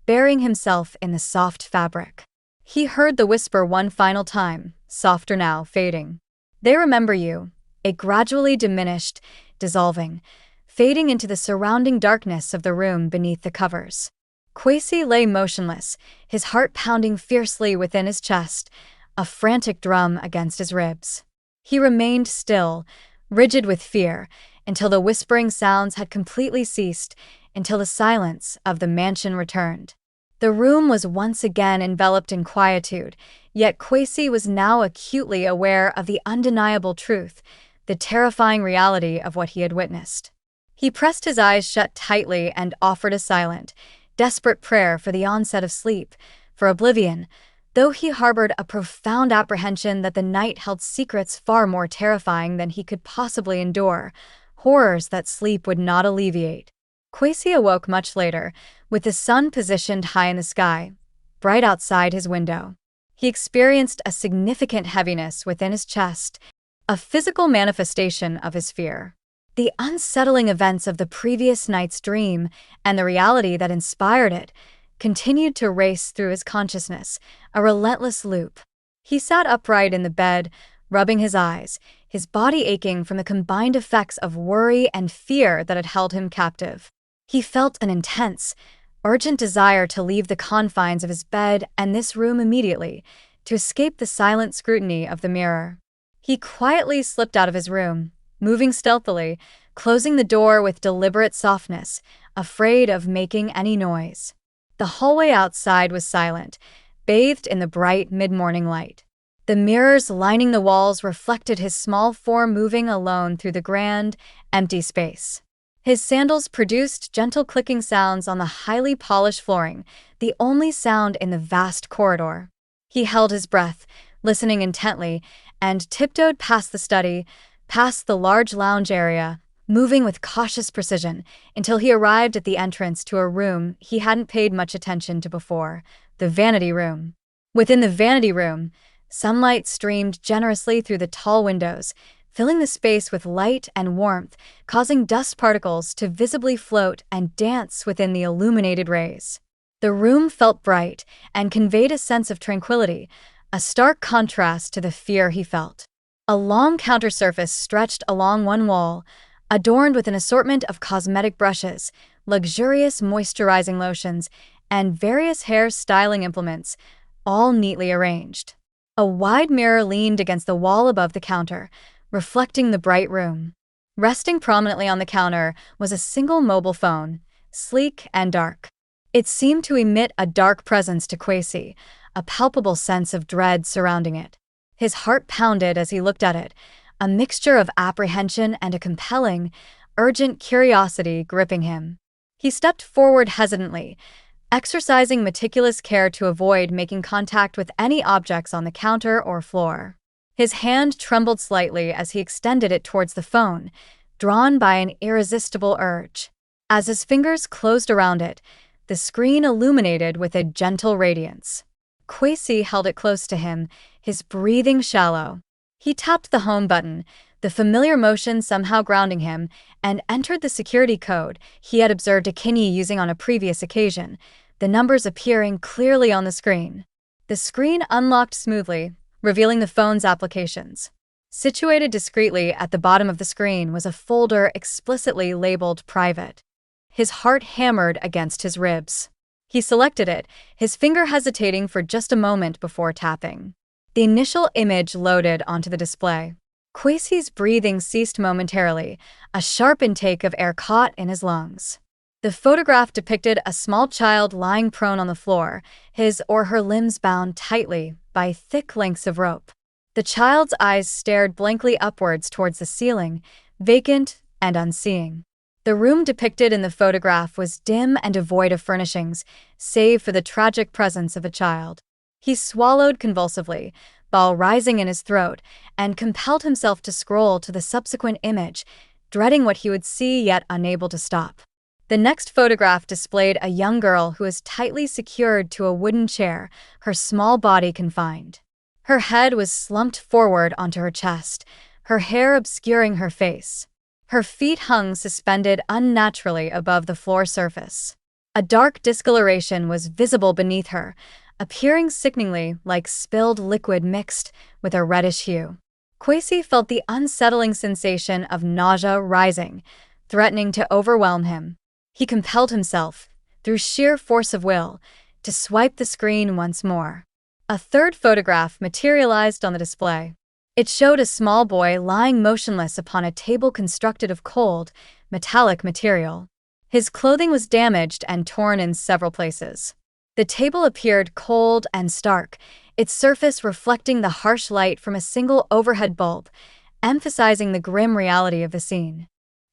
burying himself in the soft fabric. He heard the whisper one final time, softer now, fading. "They remember you." It gradually diminished, dissolving, fading into the surrounding darkness of the room beneath the covers. Kwesi lay motionless, his heart pounding fiercely within his chest, a frantic drum against his ribs. He remained still, rigid with fear, until the whispering sounds had completely ceased, until the silence of the mansion returned. The room was once again enveloped in quietude, yet Kwesi was now acutely aware of the undeniable truth, the terrifying reality of what he had witnessed. He pressed his eyes shut tightly and offered a silent, desperate prayer for the onset of sleep, for oblivion, though he harbored a profound apprehension that the night held secrets far more terrifying than he could possibly endure, horrors that sleep would not alleviate. Kwesi awoke much later, with the sun positioned high in the sky, bright outside his window. He experienced a significant heaviness within his chest, a physical manifestation of his fear. The unsettling events of the previous night's dream and the reality that inspired it continued to race through his consciousness, a relentless loop. He sat upright in the bed, rubbing his eyes, his body aching from the combined effects of worry and fear that had held him captive. He felt an intense, urgent desire to leave the confines of his bed and this room immediately, to escape the silent scrutiny of the mirror. He quietly slipped out of his room, moving stealthily, closing the door with deliberate softness, afraid of making any noise. The hallway outside was silent, bathed in the bright mid-morning light. The mirrors lining the walls reflected his small form moving alone through the grand, empty space. His sandals produced gentle clicking sounds on the highly polished flooring, the only sound in the vast corridor. He held his breath, listening intently, and tiptoed past the study, past the large lounge area, moving with cautious precision until he arrived at the entrance to a room he hadn't paid much attention to before, the vanity room. Within the vanity room, sunlight streamed generously through the tall windows, filling the space with light and warmth, causing dust particles to visibly float and dance within the illuminated rays. The room felt bright and conveyed a sense of tranquility, a stark contrast to the fear he felt. A long counter surface stretched along one wall, adorned with an assortment of cosmetic brushes, luxurious moisturizing lotions, and various hair styling implements, all neatly arranged. A wide mirror leaned against the wall above the counter, reflecting the bright room. Resting prominently on the counter was a single mobile phone, sleek and dark. It seemed to emit a dark presence to Kwesi, a palpable sense of dread surrounding it. His heart pounded as he looked at it, a mixture of apprehension and a compelling, urgent curiosity gripping him. He stepped forward hesitantly, exercising meticulous care to avoid making contact with any objects on the counter or floor. His hand trembled slightly as he extended it towards the phone, drawn by an irresistible urge. As his fingers closed around it, the screen illuminated with a gentle radiance. Kwesi held it close to him, his breathing shallow. He tapped the home button, the familiar motion somehow grounding him, and entered the security code he had observed Enkay using on a previous occasion, the numbers appearing clearly on the screen. The screen unlocked smoothly, revealing the phone's applications. Situated discreetly at the bottom of the screen was a folder explicitly labeled Private. His heart hammered against his ribs. He selected it, his finger hesitating for just a moment before tapping. The initial image loaded onto the display. Kwesi's breathing ceased momentarily, a sharp intake of air caught in his lungs. The photograph depicted a small child lying prone on the floor, his or her limbs bound tightly by thick lengths of rope. The child's eyes stared blankly upwards towards the ceiling, vacant and unseeing. The room depicted in the photograph was dim and devoid of furnishings, save for the tragic presence of a child. He swallowed convulsively, bile rising in his throat, and compelled himself to scroll to the subsequent image, dreading what he would see yet unable to stop. The next photograph displayed a young girl who was tightly secured to a wooden chair, her small body confined. Her head was slumped forward onto her chest, her hair obscuring her face. Her feet hung suspended unnaturally above the floor surface. A dark discoloration was visible beneath her, appearing sickeningly like spilled liquid mixed with a reddish hue. Kwesi felt the unsettling sensation of nausea rising, threatening to overwhelm him. He compelled himself, through sheer force of will, to swipe the screen once more. A third photograph materialized on the display. It showed a small boy lying motionless upon a table constructed of cold, metallic material. His clothing was damaged and torn in several places. The table appeared cold and stark, its surface reflecting the harsh light from a single overhead bulb, emphasizing the grim reality of the scene.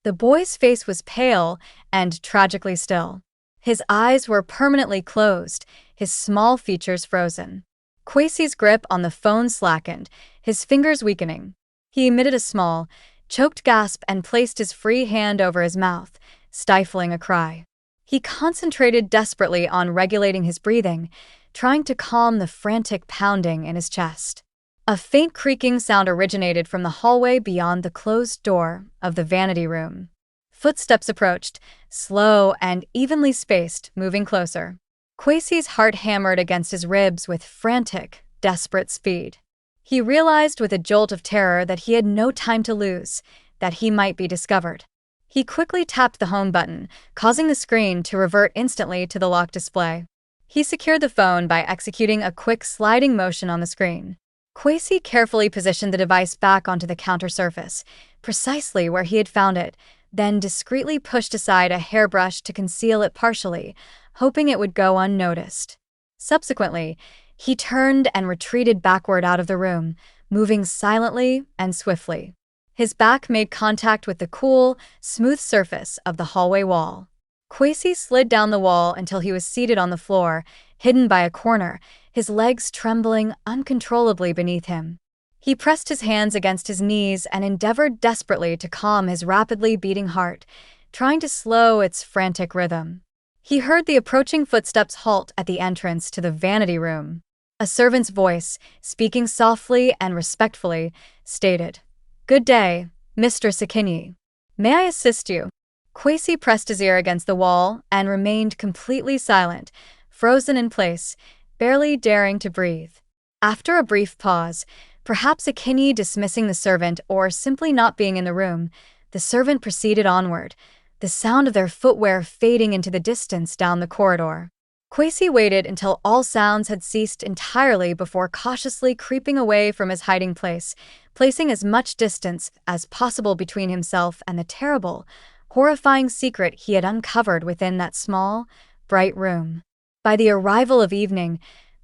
The boy's face was pale and tragically still. His eyes were permanently closed, his small features frozen. Kwesi's grip on the phone slackened, his fingers weakening. He emitted a small, choked gasp and placed his free hand over his mouth, stifling a cry. He concentrated desperately on regulating his breathing, trying to calm the frantic pounding in his chest. A faint creaking sound originated from the hallway beyond the closed door of the vanity room. Footsteps approached, slow and evenly spaced, moving closer. Kwesi's heart hammered against his ribs with frantic, desperate speed. He realized with a jolt of terror that he had no time to lose, that he might be discovered. He quickly tapped the home button, causing the screen to revert instantly to the locked display. He secured the phone by executing a quick sliding motion on the screen. Kwesi carefully positioned the device back onto the counter surface, precisely where he had found it, then discreetly pushed aside a hairbrush to conceal it partially, hoping it would go unnoticed. Subsequently, he turned and retreated backward out of the room, moving silently and swiftly. His back made contact with the cool, smooth surface of the hallway wall. Kwesi slid down the wall until he was seated on the floor, hidden by a corner, his legs trembling uncontrollably beneath him. He pressed his hands against his knees and endeavored desperately to calm his rapidly beating heart, trying to slow its frantic rhythm. He heard the approaching footsteps halt at the entrance to the vanity room. A servant's voice, speaking softly and respectfully, stated, "Good day, Mr. Sakinyi. May I assist you?" Kwesi pressed his ear against the wall and remained completely silent, frozen in place, barely daring to breathe. After a brief pause, perhaps Enkay dismissing the servant or simply not being in the room, the servant proceeded onward, the sound of their footwear fading into the distance down the corridor. Kwesi waited until all sounds had ceased entirely before cautiously creeping away from his hiding place, placing as much distance as possible between himself and the terrible, horrifying secret he had uncovered within that small, bright room. By the arrival of evening,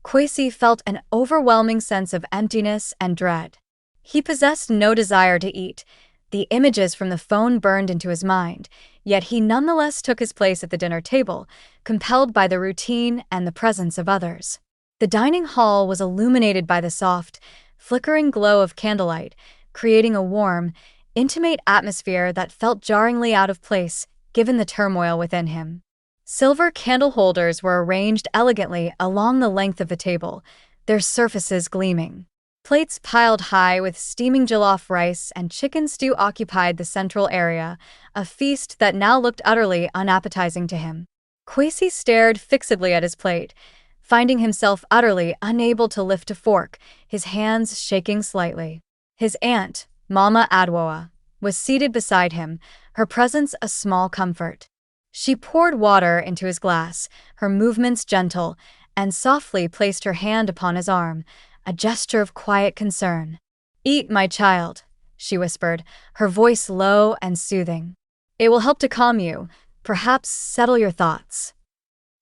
Kwesi felt an overwhelming sense of emptiness and dread. He possessed no desire to eat. The images from the phone burned into his mind, yet he nonetheless took his place at the dinner table, compelled by the routine and the presence of others. The dining hall was illuminated by the soft, flickering glow of candlelight, creating a warm, intimate atmosphere that felt jarringly out of place given the turmoil within him. Silver candle holders were arranged elegantly along the length of the table, their surfaces gleaming. Plates piled high with steaming jollof rice and chicken stew occupied the central area, a feast that now looked utterly unappetizing to him. Kwesi stared fixedly at his plate, finding himself utterly unable to lift a fork, his hands shaking slightly. His aunt, Mama Adwoa, was seated beside him, her presence a small comfort. She poured water into his glass, her movements gentle, and softly placed her hand upon his arm, a gesture of quiet concern. "Eat, my child," she whispered, her voice low and soothing. "It will help to calm you, perhaps settle your thoughts."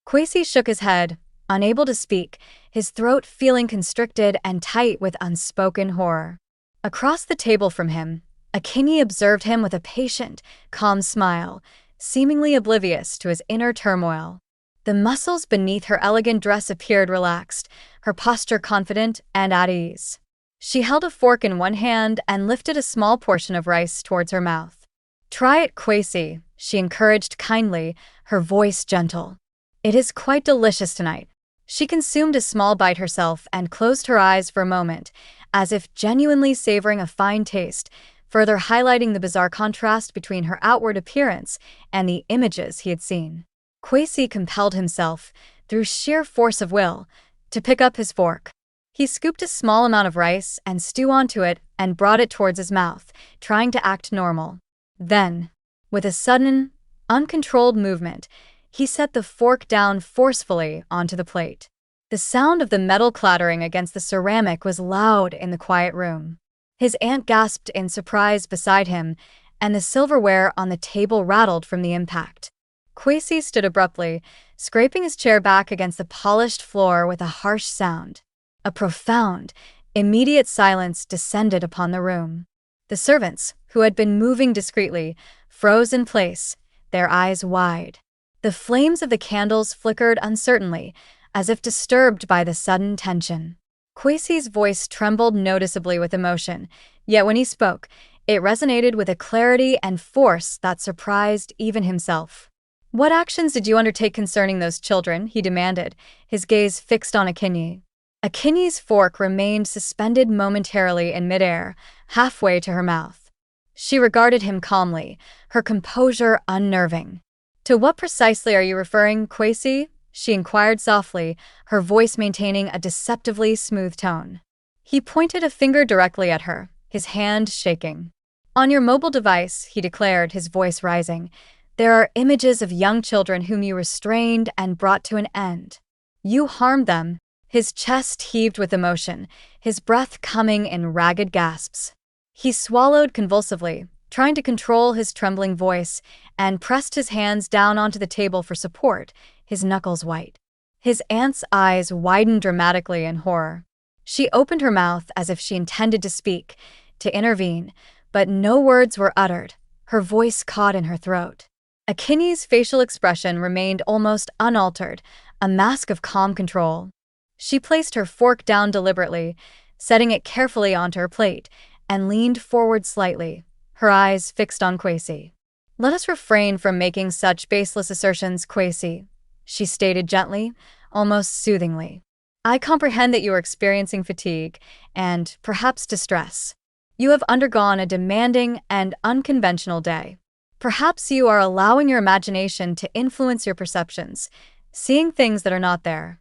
Kwesi shook his head, unable to speak, his throat feeling constricted and tight with unspoken horror. Across the table from him, Enkay observed him with a patient, calm smile, seemingly oblivious to his inner turmoil. The muscles beneath her elegant dress appeared relaxed, her posture confident and at ease. She held a fork in one hand and lifted a small portion of rice towards her mouth. "Try it, Kwesi," she encouraged kindly, her voice gentle. "It is quite delicious tonight." She consumed a small bite herself and closed her eyes for a moment, as if genuinely savoring a fine taste, further highlighting the bizarre contrast between her outward appearance and the images he had seen. Kwesi compelled himself, through sheer force of will, to pick up his fork. He scooped a small amount of rice and stew onto it and brought it towards his mouth, trying to act normal. Then, with a sudden, uncontrolled movement, he set the fork down forcefully onto the plate. The sound of the metal clattering against the ceramic was loud in the quiet room. His aunt gasped in surprise beside him, and the silverware on the table rattled from the impact. Kwesi stood abruptly, scraping his chair back against the polished floor with a harsh sound. A profound, immediate silence descended upon the room. The servants, who had been moving discreetly, froze in place, their eyes wide. The flames of the candles flickered uncertainly, as if disturbed by the sudden tension. Kwesi's voice trembled noticeably with emotion, yet when he spoke, it resonated with a clarity and force that surprised even himself. "What actions did you undertake concerning those children?" he demanded, his gaze fixed on Enkay. Enkay's fork remained suspended momentarily in midair, halfway to her mouth. She regarded him calmly, her composure unnerving. "To what precisely are you referring, Kwesi?" she inquired softly, her voice maintaining a deceptively smooth tone. He pointed a finger directly at her, his hand shaking. "On your mobile device," he declared, his voice rising, "there are images of young children whom you restrained and brought to an end. You harmed them." His chest heaved with emotion, his breath coming in ragged gasps. He swallowed convulsively, trying to control his trembling voice, and pressed his hands down onto the table for support, his knuckles white. His aunt's eyes widened dramatically in horror. She opened her mouth as if she intended to speak, to intervene, but no words were uttered, her voice caught in her throat. Enkay's facial expression remained almost unaltered, a mask of calm control. She placed her fork down deliberately, setting it carefully onto her plate, and leaned forward slightly, her eyes fixed on Kwesi. "Let us refrain from making such baseless assertions, Kwesi," she stated gently, almost soothingly. "I comprehend that you are experiencing fatigue and, perhaps, distress. You have undergone a demanding and unconventional day. Perhaps you are allowing your imagination to influence your perceptions, seeing things that are not there."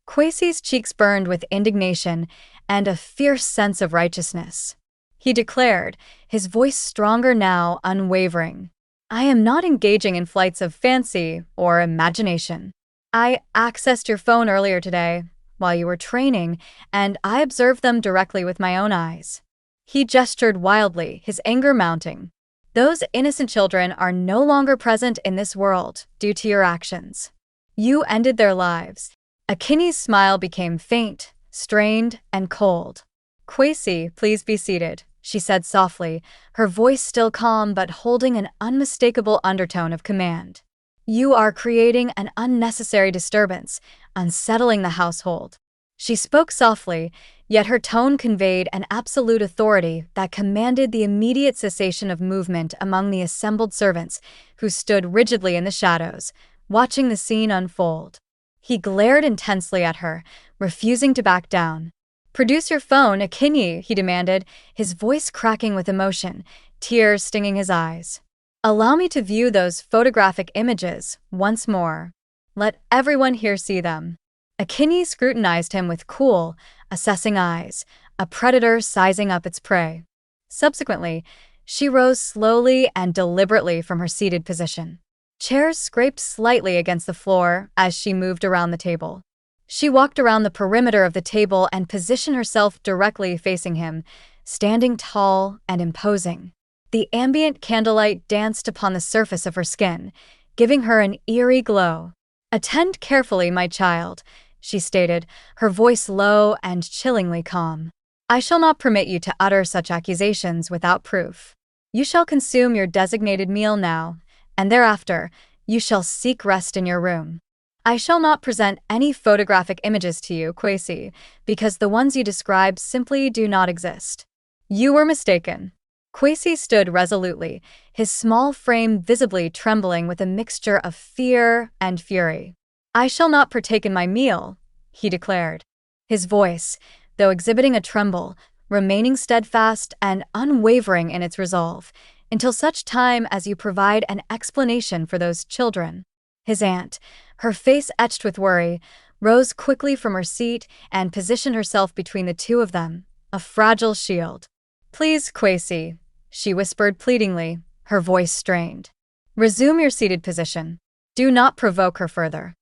Kwesi's cheeks burned with indignation and a fierce sense of righteousness. He declared, his voice stronger now, unwavering. "I am not engaging in flights of fancy or imagination. I accessed your phone earlier today, while you were training, and I observed them directly with my own eyes." He gestured wildly, his anger mounting. "Those innocent children are no longer present in this world due to your actions. You ended their lives." Enkay's smile became faint, strained, and cold. "Kwesi, please be seated," she said softly, her voice still calm but holding an unmistakable undertone of command. "You are creating an unnecessary disturbance, unsettling the household." She spoke softly, yet her tone conveyed an absolute authority that commanded the immediate cessation of movement among the assembled servants, who stood rigidly in the shadows, watching the scene unfold. He glared intensely at her, refusing to back down. "Produce your phone, Enkay," he demanded, his voice cracking with emotion, tears stinging his eyes. "Allow me to view those photographic images once more. Let everyone here see them." Enkay scrutinized him with cool, assessing eyes, a predator sizing up its prey. Subsequently, she rose slowly and deliberately from her seated position. Chairs scraped slightly against the floor as she moved around the table. She walked around the perimeter of the table and positioned herself directly facing him, standing tall and imposing. The ambient candlelight danced upon the surface of her skin, giving her an eerie glow. "Attend carefully, my child," she stated, her voice low and chillingly calm. "I shall not permit you to utter such accusations without proof. You shall consume your designated meal now, and thereafter, you shall seek rest in your room. I shall not present any photographic images to you, Kwesi, because the ones you describe simply do not exist." "You were mistaken." Kwesi stood resolutely, his small frame visibly trembling with a mixture of fear and fury. "I shall not partake in my meal," he declared, his voice, though exhibiting a tremble, remaining steadfast and unwavering in its resolve, until such time as you provide an explanation for those children. His aunt, her face etched with worry, rose quickly from her seat and positioned herself between the two of them, a fragile shield. "Please, Kwesi," she whispered pleadingly, her voice strained. "Resume your seated position. Do not provoke her further."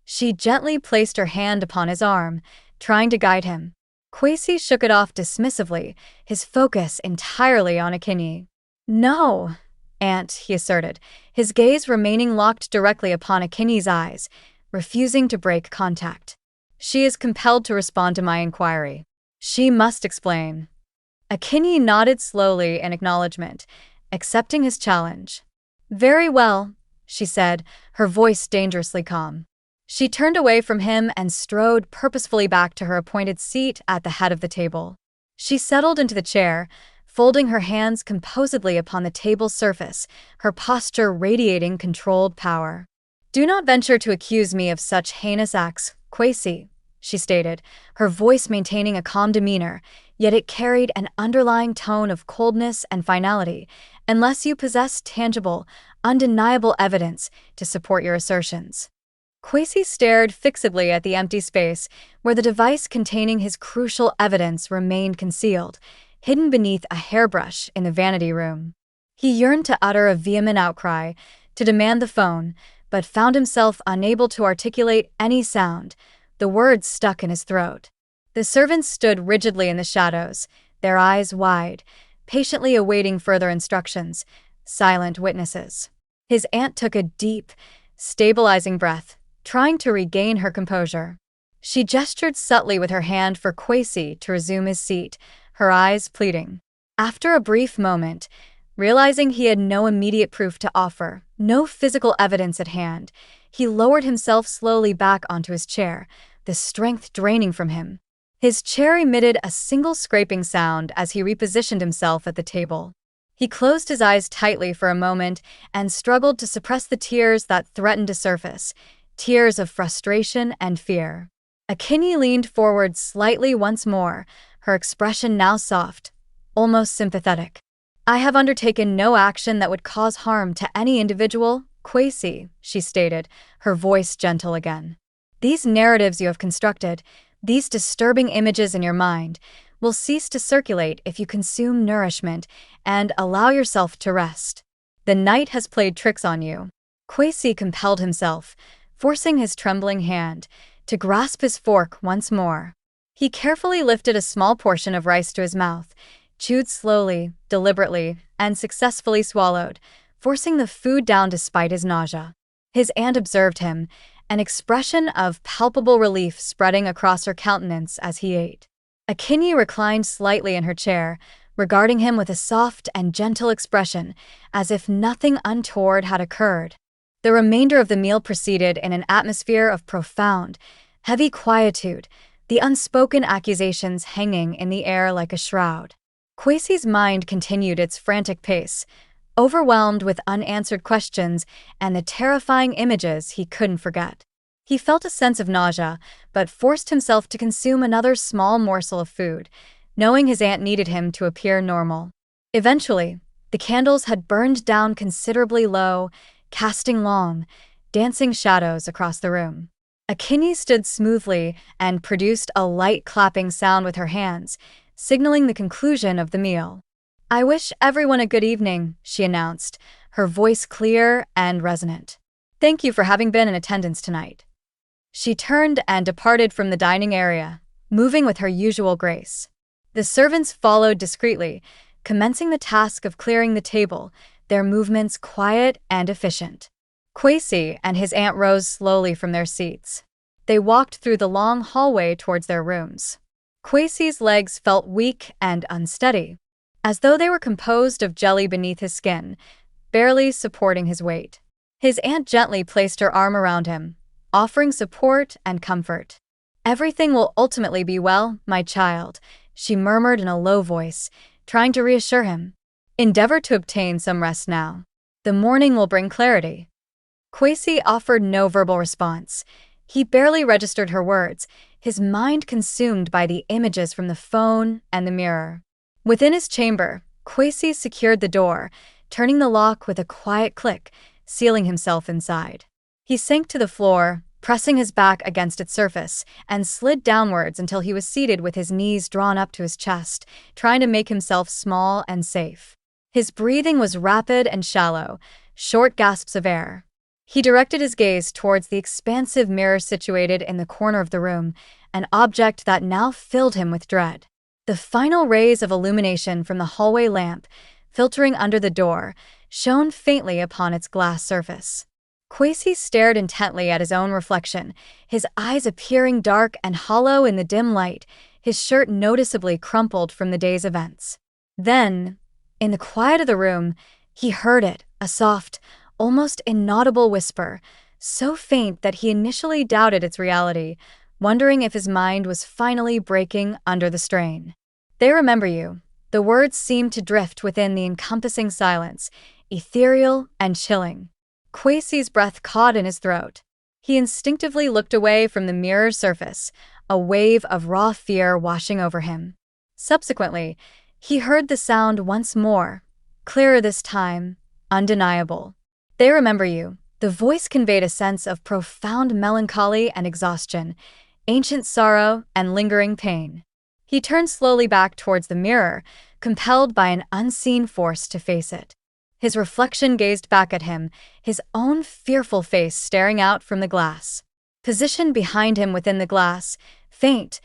She gently placed her hand upon his arm, trying to guide him. Kwesi shook it off dismissively, his focus entirely on Enkay. "No, aunt," he asserted, his gaze remaining locked directly upon Enkay's eyes, refusing to break contact. "She is compelled to respond to my inquiry. She must explain." Enkay nodded slowly in acknowledgement, accepting his challenge. "Very well," she said, her voice dangerously calm. She turned away from him and strode purposefully back to her appointed seat at the head of the table. She settled into the chair, folding her hands composedly upon the table's surface, her posture radiating controlled power. "Do not venture to accuse me of such heinous acts, Kwesi," she stated, her voice maintaining a calm demeanor, yet it carried an underlying tone of coldness and finality, unless you possess tangible, undeniable evidence to support your assertions. Kwesi stared fixedly at the empty space where the device containing his crucial evidence remained concealed, hidden beneath a hairbrush in the vanity room. He yearned to utter a vehement outcry, to demand the phone, but found himself unable to articulate any sound, the words stuck in his throat. The servants stood rigidly in the shadows, their eyes wide, patiently awaiting further instructions, silent witnesses. His aunt took a deep, stabilizing breath, trying to regain her composure. She gestured subtly with her hand for Kwesi to resume his seat, her eyes pleading. After a brief moment, realizing he had no immediate proof to offer, no physical evidence at hand, he lowered himself slowly back onto his chair, the strength draining from him. His chair emitted a single scraping sound as he repositioned himself at the table. He closed his eyes tightly for a moment and struggled to suppress the tears that threatened to surface, tears of frustration and fear. Enkay leaned forward slightly once more, her expression now soft, almost sympathetic. "I have undertaken no action that would cause harm to any individual, Kwesi," she stated, her voice gentle again. "These narratives you have constructed, these disturbing images in your mind, will cease to circulate if you consume nourishment and allow yourself to rest. The night has played tricks on you." Kwesi compelled himself, forcing his trembling hand to grasp his fork once more. He carefully lifted a small portion of rice to his mouth, chewed slowly, deliberately, and successfully swallowed, forcing the food down despite his nausea. His aunt observed him, an expression of palpable relief spreading across her countenance as he ate. Enkay reclined slightly in her chair, regarding him with a soft and gentle expression, as if nothing untoward had occurred. The remainder of the meal proceeded in an atmosphere of profound, heavy quietude, the unspoken accusations hanging in the air like a shroud. Kwesi's mind continued its frantic pace, overwhelmed with unanswered questions and the terrifying images he couldn't forget. He felt a sense of nausea, but forced himself to consume another small morsel of food, knowing his aunt needed him to appear normal. Eventually, the candles had burned down considerably low, casting long, dancing shadows across the room. Enkay stood smoothly and produced a light clapping sound with her hands, signaling the conclusion of the meal. "I wish everyone a good evening," she announced, her voice clear and resonant. "Thank you for having been in attendance tonight." She turned and departed from the dining area, moving with her usual grace. The servants followed discreetly, commencing the task of clearing the table, their movements quiet and efficient. Kwesi and his aunt rose slowly from their seats. They walked through the long hallway towards their rooms. Kwesi's legs felt weak and unsteady, as though they were composed of jelly beneath his skin, barely supporting his weight. His aunt gently placed her arm around him, offering support and comfort. "Everything will ultimately be well, my child," she murmured in a low voice, trying to reassure him. "Endeavor to obtain some rest now. The morning will bring clarity." Kwesi offered no verbal response. He barely registered her words, his mind consumed by the images from the phone and the mirror. Within his chamber, Kwesi secured the door, turning the lock with a quiet click, sealing himself inside. He sank to the floor, pressing his back against its surface, and slid downwards until he was seated with his knees drawn up to his chest, trying to make himself small and safe. His breathing was rapid and shallow, short gasps of air. He directed his gaze towards the expansive mirror situated in the corner of the room, an object that now filled him with dread. The final rays of illumination from the hallway lamp, filtering under the door, shone faintly upon its glass surface. Kwesi stared intently at his own reflection, his eyes appearing dark and hollow in the dim light, his shirt noticeably crumpled from the day's events. Then, in the quiet of the room, he heard it, a soft, almost inaudible whisper, so faint that he initially doubted its reality, wondering if his mind was finally breaking under the strain. "They remember you." The words seemed to drift within the encompassing silence, ethereal and chilling. Quasey's breath caught in his throat. He instinctively looked away from the mirror's surface, a wave of raw fear washing over him. Subsequently, he heard the sound once more, clearer this time, undeniable. "They remember you." The voice conveyed a sense of profound melancholy and exhaustion, ancient sorrow and lingering pain. He turned slowly back towards the mirror, compelled by an unseen force to face it. His reflection gazed back at him, his own fearful face staring out from the glass. Positioned behind him within the glass, faint,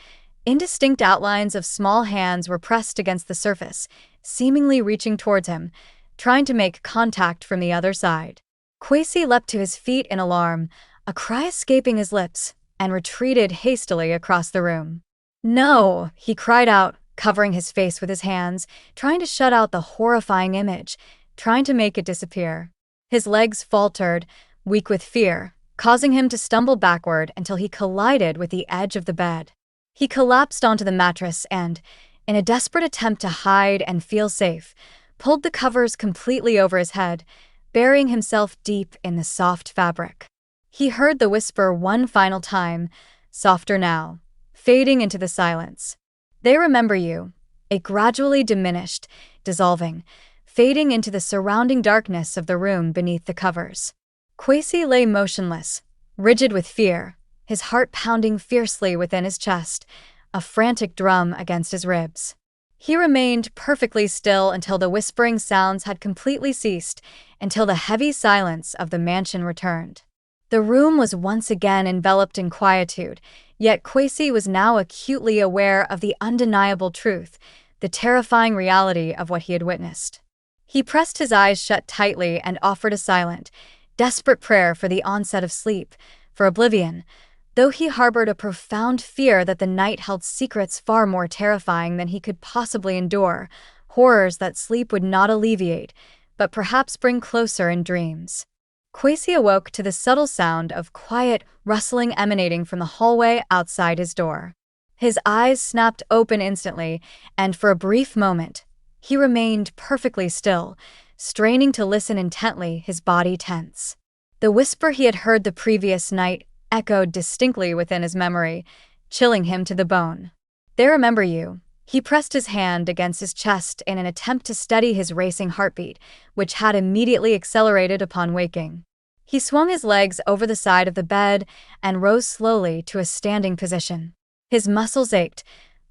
indistinct outlines of small hands were pressed against the surface, seemingly reaching towards him, trying to make contact from the other side. Quasey leapt to his feet in alarm, a cry escaping his lips, and retreated hastily across the room. "No!" he cried out, covering his face with his hands, trying to shut out the horrifying image, trying to make it disappear. His legs faltered, weak with fear, causing him to stumble backward until he collided with the edge of the bed. He collapsed onto the mattress and, in a desperate attempt to hide and feel safe, pulled the covers completely over his head, burying himself deep in the soft fabric. He heard the whisper one final time, softer now, fading into the silence. "They remember you." It gradually diminished, dissolving, fading into the surrounding darkness of the room beneath the covers. Quasey lay motionless, rigid with fear, his heart pounding fiercely within his chest, a frantic drum against his ribs. He remained perfectly still until the whispering sounds had completely ceased, until the heavy silence of the mansion returned. The room was once again enveloped in quietude, yet Quasey was now acutely aware of the undeniable truth, the terrifying reality of what he had witnessed. He pressed his eyes shut tightly and offered a silent, desperate prayer for the onset of sleep, for oblivion, though he harbored a profound fear that the night held secrets far more terrifying than he could possibly endure, horrors that sleep would not alleviate, but perhaps bring closer in dreams. Quasey awoke to the subtle sound of quiet rustling emanating from the hallway outside his door. His eyes snapped open instantly, and for a brief moment, he remained perfectly still, straining to listen intently, his body tense. The whisper he had heard the previous night echoed distinctly within his memory, chilling him to the bone. "They remember you." He pressed his hand against his chest in an attempt to steady his racing heartbeat, which had immediately accelerated upon waking. He swung his legs over the side of the bed and rose slowly to a standing position. His muscles ached,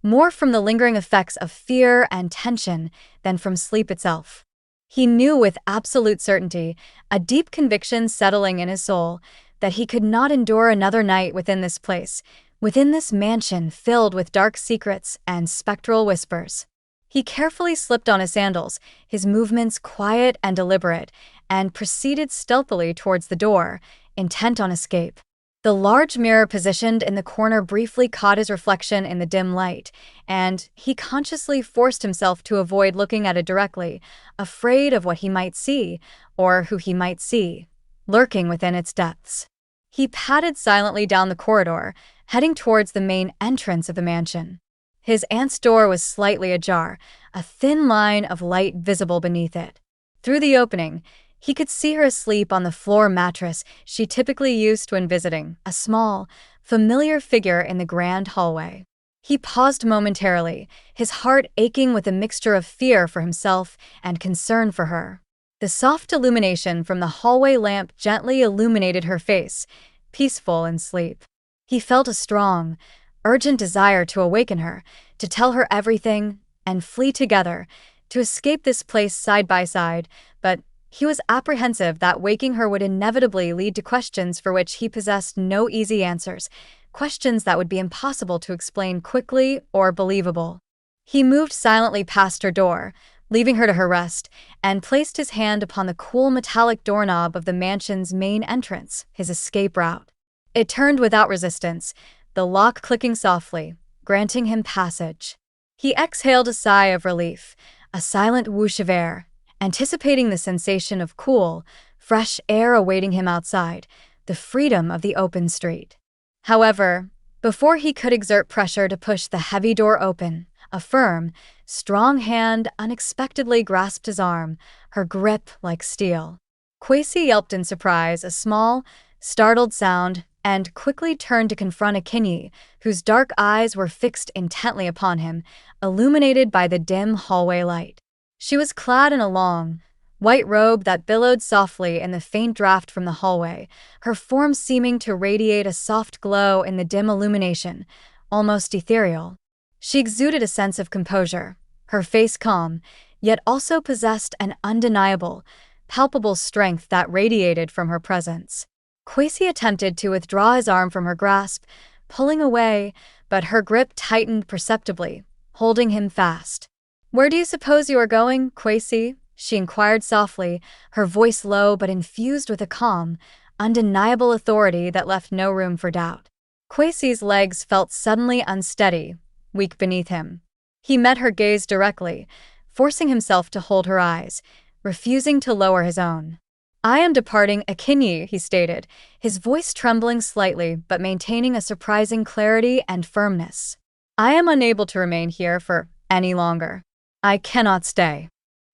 more from the lingering effects of fear and tension than from sleep itself. He knew with absolute certainty, a deep conviction settling in his soul, that he could not endure another night within this place, within this mansion filled with dark secrets and spectral whispers. He carefully slipped on his sandals, his movements quiet and deliberate, and proceeded stealthily towards the door, intent on escape. The large mirror positioned in the corner briefly caught his reflection in the dim light, and he consciously forced himself to avoid looking at it directly, afraid of what he might see, or who he might see, lurking within its depths. He padded silently down the corridor, heading towards the main entrance of the mansion. His aunt's door was slightly ajar, a thin line of light visible beneath it. Through the opening, he could see her asleep on the floor mattress she typically used when visiting, a small, familiar figure in the grand hallway. He paused momentarily, his heart aching with a mixture of fear for himself and concern for her. The soft illumination from the hallway lamp gently illuminated her face, peaceful in sleep. He felt a strong, urgent desire to awaken her, to tell her everything, and flee together, to escape this place side by side, but he was apprehensive that waking her would inevitably lead to questions for which he possessed no easy answers, questions that would be impossible to explain quickly or believable. He moved silently past her door, leaving her to her rest, and placed his hand upon the cool metallic doorknob of the mansion's main entrance, his escape route. It turned without resistance, the lock clicking softly, granting him passage. He exhaled a sigh of relief, a silent whoosh of air, anticipating the sensation of cool, fresh air awaiting him outside, the freedom of the open street. However, before he could exert pressure to push the heavy door open, a firm, strong hand unexpectedly grasped his arm, her grip like steel. Kwesi yelped in surprise, a small, startled sound, and quickly turned to confront Enkay, whose dark eyes were fixed intently upon him, illuminated by the dim hallway light. She was clad in a long, white robe that billowed softly in the faint draft from the hallway, her form seeming to radiate a soft glow in the dim illumination, almost ethereal. She exuded a sense of composure, her face calm, yet also possessed an undeniable, palpable strength that radiated from her presence. Kwesi attempted to withdraw his arm from her grasp, pulling away, but her grip tightened perceptibly, holding him fast. "Where do you suppose you are going, Kwesi?" she inquired softly, her voice low but infused with a calm, undeniable authority that left no room for doubt. Kwesi's legs felt suddenly unsteady, weak beneath him. He met her gaze directly, forcing himself to hold her eyes, refusing to lower his own. "I am departing Enkay," he stated, his voice trembling slightly but maintaining a surprising clarity and firmness. "I am unable to remain here for any longer. I cannot stay."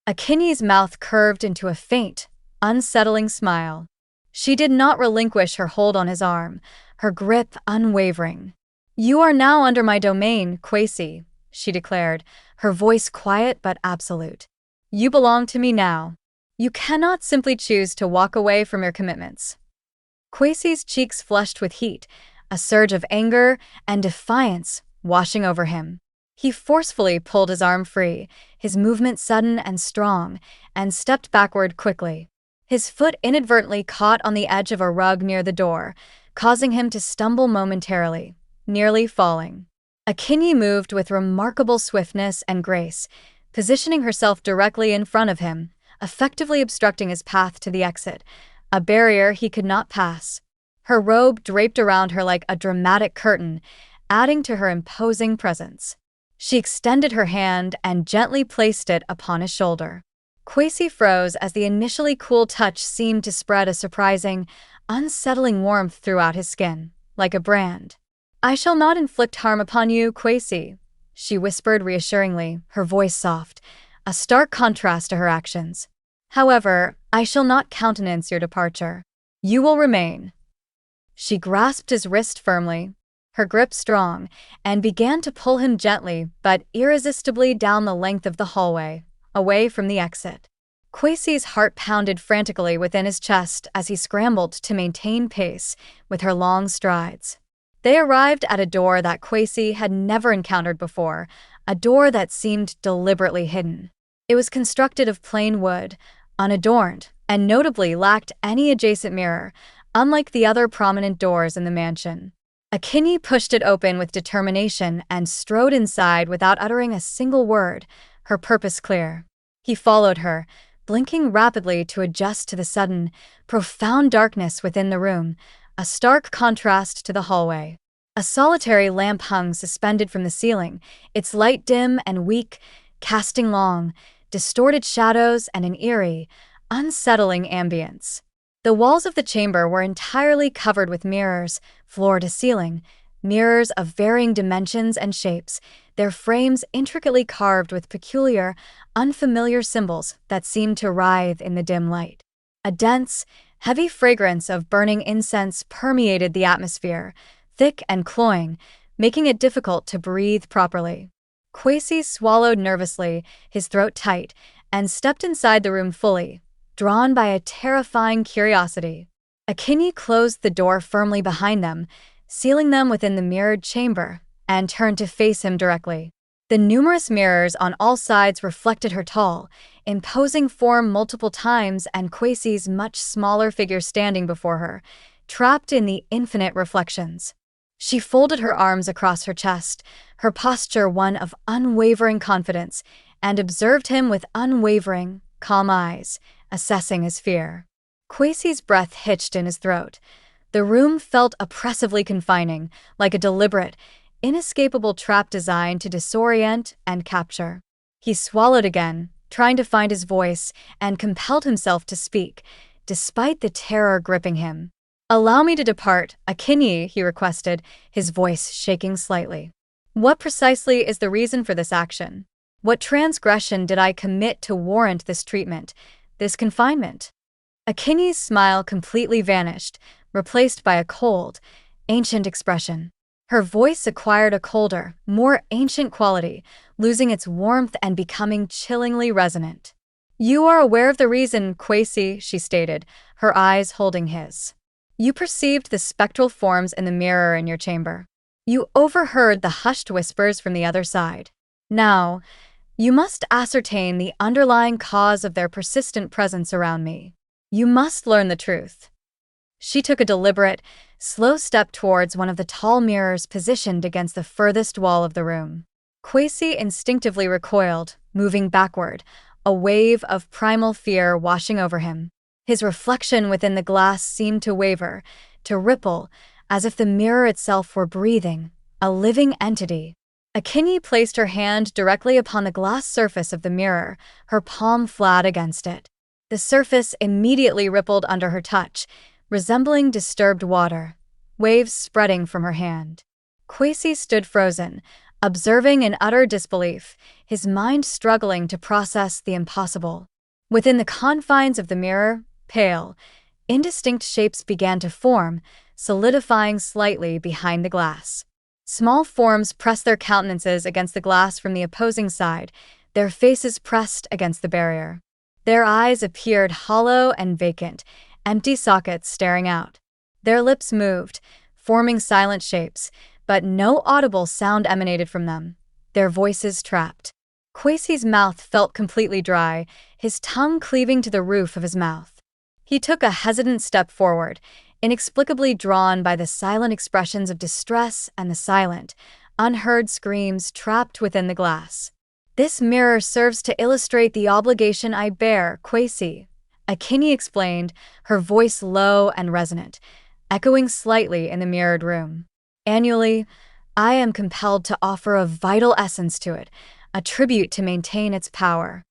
Enkay's mouth curved into a faint, unsettling smile. She did not relinquish her hold on his arm, her grip unwavering. "You are now under my domain, Kwesi," she declared, her voice quiet but absolute. "You belong to me now. You cannot simply choose to walk away from your commitments." Kwesi's cheeks flushed with heat, a surge of anger and defiance washing over him. He forcefully pulled his arm free, his movement sudden and strong, and stepped backward quickly. His foot inadvertently caught on the edge of a rug near the door, causing him to stumble momentarily, nearly falling. Enkay moved with remarkable swiftness and grace, positioning herself directly in front of him, effectively obstructing his path to the exit, a barrier he could not pass. Her robe draped around her like a dramatic curtain, adding to her imposing presence. She extended her hand and gently placed it upon his shoulder. Kwesi froze as the initially cool touch seemed to spread a surprising, unsettling warmth throughout his skin, like a brand. "I shall not inflict harm upon you, Kwesi," she whispered reassuringly, her voice soft, a stark contrast to her actions. "However, I shall not countenance your departure. You will remain." She grasped his wrist firmly, her grip strong, and began to pull him gently but irresistibly down the length of the hallway, away from the exit. Kwesi's heart pounded frantically within his chest as he scrambled to maintain pace with her long strides. They arrived at a door that Kwesi had never encountered before, a door that seemed deliberately hidden. It was constructed of plain wood, unadorned, and notably lacked any adjacent mirror, unlike the other prominent doors in the mansion. Enkay pushed it open with determination and strode inside without uttering a single word, her purpose clear. He followed her, blinking rapidly to adjust to the sudden, profound darkness within the room, a stark contrast to the hallway. A solitary lamp hung suspended from the ceiling, its light dim and weak, casting long, distorted shadows and an eerie, unsettling ambience. The walls of the chamber were entirely covered with mirrors, floor to ceiling, mirrors of varying dimensions and shapes, their frames intricately carved with peculiar, unfamiliar symbols that seemed to writhe in the dim light. A dense, heavy fragrance of burning incense permeated the atmosphere, thick and cloying, making it difficult to breathe properly. Kwesi swallowed nervously, his throat tight, and stepped inside the room fully, drawn by a terrifying curiosity. Enkay closed the door firmly behind them, sealing them within the mirrored chamber, and turned to face him directly. The numerous mirrors on all sides reflected her tall, imposing form multiple times and Kwesi's much smaller figure standing before her, trapped in the infinite reflections. She folded her arms across her chest, her posture one of unwavering confidence, and observed him with unwavering, calm eyes, assessing his fear. Kwesi's breath hitched in his throat. The room felt oppressively confining, like a deliberate, inescapable trap designed to disorient and capture. He swallowed again, trying to find his voice, and compelled himself to speak, despite the terror gripping him. "Allow me to depart, Enkay," he requested, his voice shaking slightly. "What precisely is the reason for this action? What transgression did I commit to warrant this treatment, this confinement?" Enkay's smile completely vanished, replaced by a cold, ancient expression. Her voice acquired a colder, more ancient quality, losing its warmth and becoming chillingly resonant. "You are aware of the reason, Kwesi," she stated, her eyes holding his. "You perceived the spectral forms in the mirror in your chamber. You overheard the hushed whispers from the other side. Now, you must ascertain the underlying cause of their persistent presence around me. You must learn the truth." She took a deliberate, slow step towards one of the tall mirrors positioned against the furthest wall of the room. Kwesi instinctively recoiled, moving backward, a wave of primal fear washing over him. His reflection within the glass seemed to waver, to ripple, as if the mirror itself were breathing, a living entity. Enkay placed her hand directly upon the glass surface of the mirror, her palm flat against it. The surface immediately rippled under her touch, resembling disturbed water, waves spreading from her hand. Kwesi stood frozen, observing in utter disbelief, his mind struggling to process the impossible. Within the confines of the mirror, pale, indistinct shapes began to form, solidifying slightly behind the glass. Small forms pressed their countenances against the glass from the opposing side, their faces pressed against the barrier. Their eyes appeared hollow and vacant, empty sockets staring out. Their lips moved, forming silent shapes, but no audible sound emanated from them, their voices trapped. Kwesi's mouth felt completely dry, his tongue cleaving to the roof of his mouth. He took a hesitant step forward, inexplicably drawn by the silent expressions of distress and the silent, unheard screams trapped within the glass. "This mirror serves to illustrate the obligation I bear, Kwesi," Enkay explained, her voice low and resonant, echoing slightly in the mirrored room. "Annually, I am compelled to offer a vital essence to it, a tribute to maintain its power."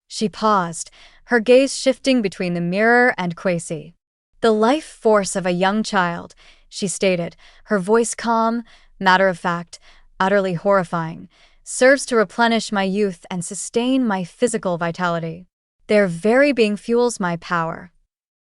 She paused, her gaze shifting between the mirror and Kwesi. "The life force of a young child," she stated, her voice calm, matter-of-fact, utterly horrifying, "serves to replenish my youth and sustain my physical vitality. Their very being fuels my power."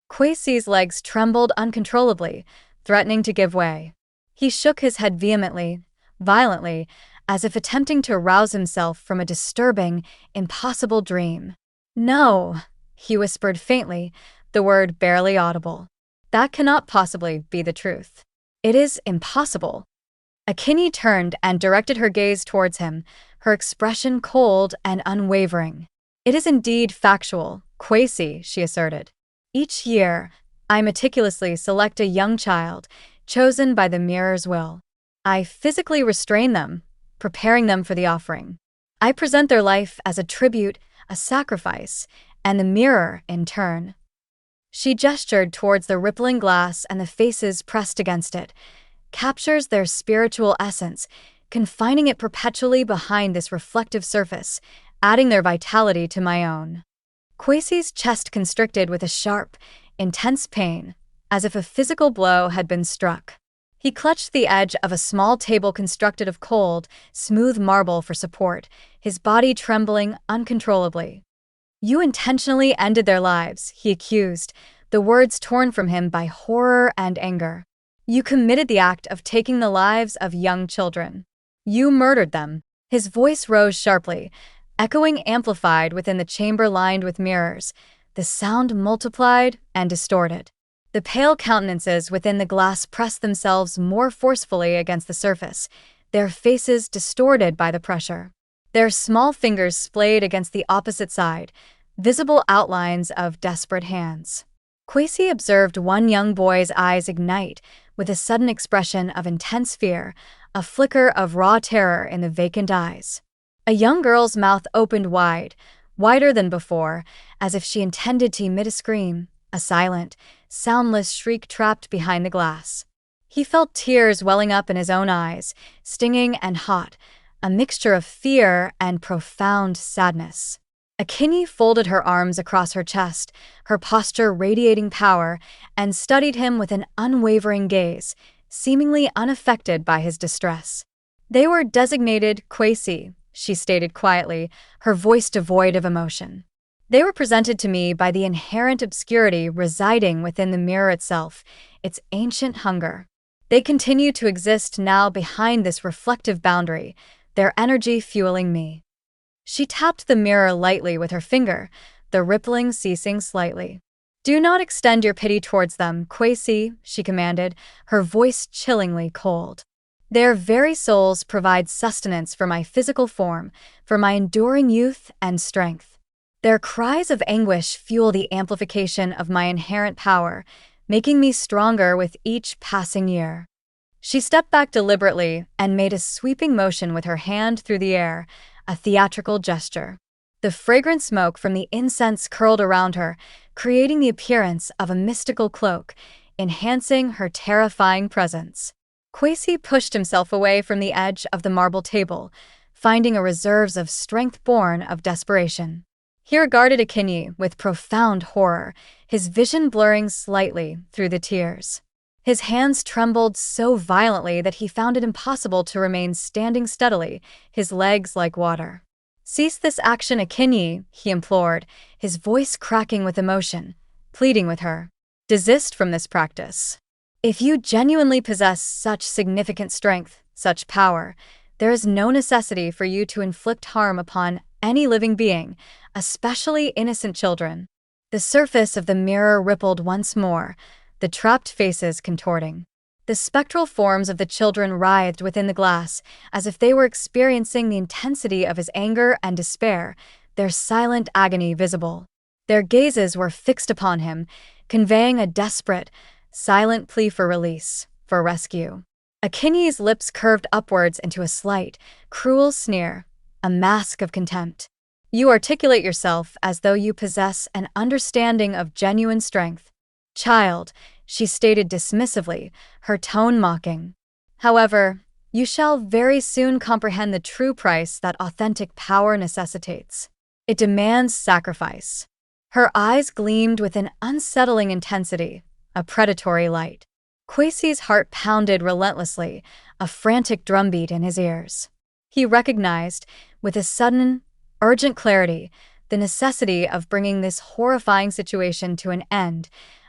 Kwesi's legs trembled uncontrollably, threatening to give way. He shook his head vehemently, violently, as if attempting to rouse himself from a disturbing, impossible dream. "No," he whispered faintly, the word barely audible. "That cannot possibly be the truth. It is impossible." Enkay turned and directed her gaze towards him, her expression cold and unwavering. "It is indeed factual, Kwesi," she asserted. "Each year, I meticulously select a young child, chosen by the mirror's will. I physically restrain them, preparing them for the offering. I present their life as a tribute, a sacrifice, and the mirror, in turn." She gestured towards the rippling glass and the faces pressed against it, "captures their spiritual essence, confining it perpetually behind this reflective surface, adding their vitality to my own." Kwesi's chest constricted with a sharp, intense pain, as if a physical blow had been struck. He clutched the edge of a small table constructed of cold, smooth marble for support, his body trembling uncontrollably. "You intentionally ended their lives," he accused, the words torn from him by horror and anger. "You committed the act of taking the lives of young children. You murdered them." His voice rose sharply, echoing amplified within the chamber lined with mirrors. The sound multiplied and distorted. The pale countenances within the glass pressed themselves more forcefully against the surface, their faces distorted by the pressure. Their small fingers splayed against the opposite side, visible outlines of desperate hands. Kwesi observed one young boy's eyes ignite with a sudden expression of intense fear, a flicker of raw terror in the vacant eyes. A young girl's mouth opened wide, wider than before, as if she intended to emit a scream, a silent, soundless shriek trapped behind the glass. He felt tears welling up in his own eyes, stinging and hot, a mixture of fear and profound sadness. Enkay folded her arms across her chest, her posture radiating power, and studied him with an unwavering gaze, seemingly unaffected by his distress. "They were designated Kwesi," she stated quietly, her voice devoid of emotion. "They were presented to me by the inherent obscurity residing within the mirror itself, its ancient hunger. They continue to exist now behind this reflective boundary, their energy fueling me." She tapped the mirror lightly with her finger, the rippling ceasing slightly. "Do not extend your pity towards them, Kwesi," she commanded, her voice chillingly cold. "Their very souls provide sustenance for my physical form, for my enduring youth and strength. Their cries of anguish fuel the amplification of my inherent power, making me stronger with each passing year." She stepped back deliberately and made a sweeping motion with her hand through the air, a theatrical gesture. The fragrant smoke from the incense curled around her, creating the appearance of a mystical cloak, enhancing her terrifying presence. Kwesi pushed himself away from the edge of the marble table, finding a reserve of strength born of desperation. He regarded Enkay with profound horror, his vision blurring slightly through the tears. His hands trembled so violently that he found it impossible to remain standing steadily, his legs like water. "Cease this action, Enkay," he implored, his voice cracking with emotion, pleading with her. "Desist from this practice. If you genuinely possess such significant strength, such power, there is no necessity for you to inflict harm upon any living being, especially innocent children." The surface of the mirror rippled once more, the trapped faces contorting. The spectral forms of the children writhed within the glass, as if they were experiencing the intensity of his anger and despair, their silent agony visible. Their gazes were fixed upon him, conveying a desperate, silent plea for release, for rescue. Enkay's lips curved upwards into a slight, cruel sneer, a mask of contempt. "You articulate yourself as though you possess an understanding of genuine strength. Child," she stated dismissively, her tone mocking. "However, you shall very soon comprehend the true price that authentic power necessitates. It demands sacrifice." Her eyes gleamed with an unsettling intensity, a predatory light. Kwesi's heart pounded relentlessly, a frantic drumbeat in his ears. He recognized, with a sudden, urgent clarity, the necessity of bringing this horrifying situation to an end,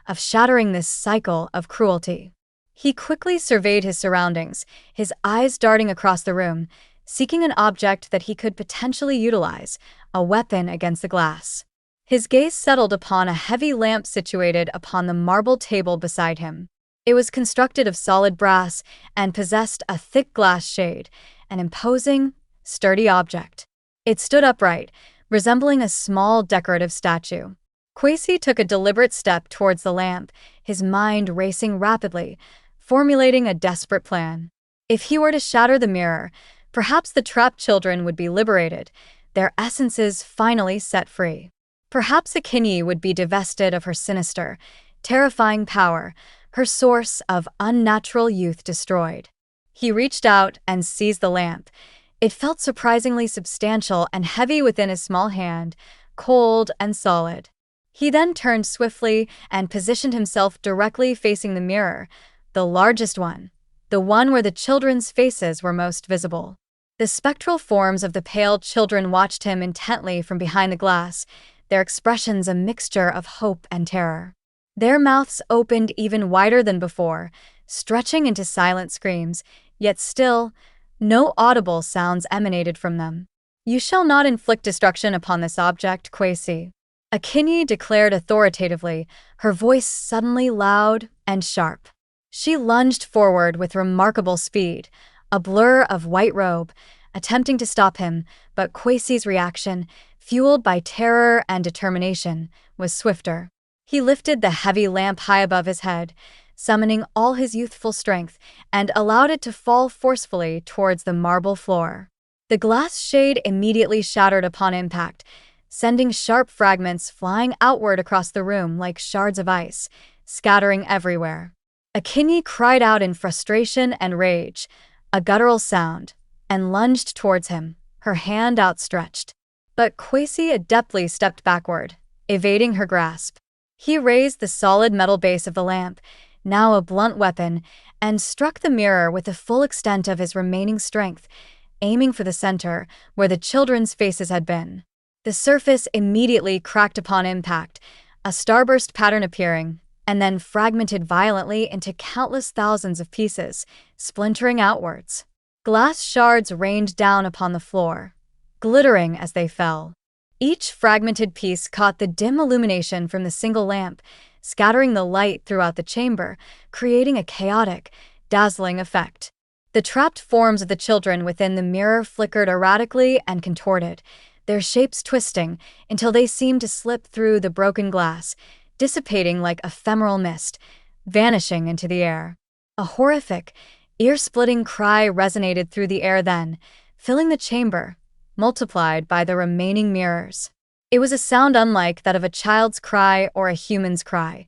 of shattering this cycle of cruelty. He quickly surveyed his surroundings, his eyes darting across the room, seeking an object that he could potentially utilize, a weapon against the glass. His gaze settled upon a heavy lamp situated upon the marble table beside him. It was constructed of solid brass and possessed a thick glass shade, an imposing, sturdy object. It stood upright, resembling a small decorative statue. Kwesi took a deliberate step towards the lamp, his mind racing rapidly, formulating a desperate plan. If he were to shatter the mirror, perhaps the trapped children would be liberated, their essences finally set free. Perhaps Enkay would be divested of her sinister, terrifying power, her source of unnatural youth destroyed. He reached out and seized the lamp. It felt surprisingly substantial and heavy within his small hand, cold and solid. He then turned swiftly and positioned himself directly facing the mirror, the largest one, the one where the children's faces were most visible. The spectral forms of the pale children watched him intently from behind the glass, their expressions a mixture of hope and terror. Their mouths opened even wider than before, stretching into silent screams, yet still, no audible sounds emanated from them. "You shall not inflict destruction upon this object, Kwesi," Enkay declared authoritatively, her voice suddenly loud and sharp. She lunged forward with remarkable speed, a blur of white robe, attempting to stop him, but Kwesi's reaction, fueled by terror and determination, was swifter. He lifted the heavy lamp high above his head, summoning all his youthful strength, and allowed it to fall forcefully towards the marble floor. The glass shade immediately shattered upon impact, sending sharp fragments flying outward across the room like shards of ice, scattering everywhere. Enkay cried out in frustration and rage, a guttural sound, and lunged towards him, her hand outstretched. But Kwesi adeptly stepped backward, evading her grasp. He raised the solid metal base of the lamp, now a blunt weapon, and struck the mirror with the full extent of his remaining strength, aiming for the center, where the children's faces had been. The surface immediately cracked upon impact, a starburst pattern appearing, and then fragmented violently into countless thousands of pieces, splintering outwards. Glass shards rained down upon the floor, glittering as they fell. Each fragmented piece caught the dim illumination from the single lamp, scattering the light throughout the chamber, creating a chaotic, dazzling effect. The trapped forms of the children within the mirror flickered erratically and contorted, their shapes twisting until they seemed to slip through the broken glass, dissipating like ephemeral mist, vanishing into the air. A horrific, ear-splitting cry resonated through the air then, filling the chamber, multiplied by the remaining mirrors. It was a sound unlike that of a child's cry or a human's cry.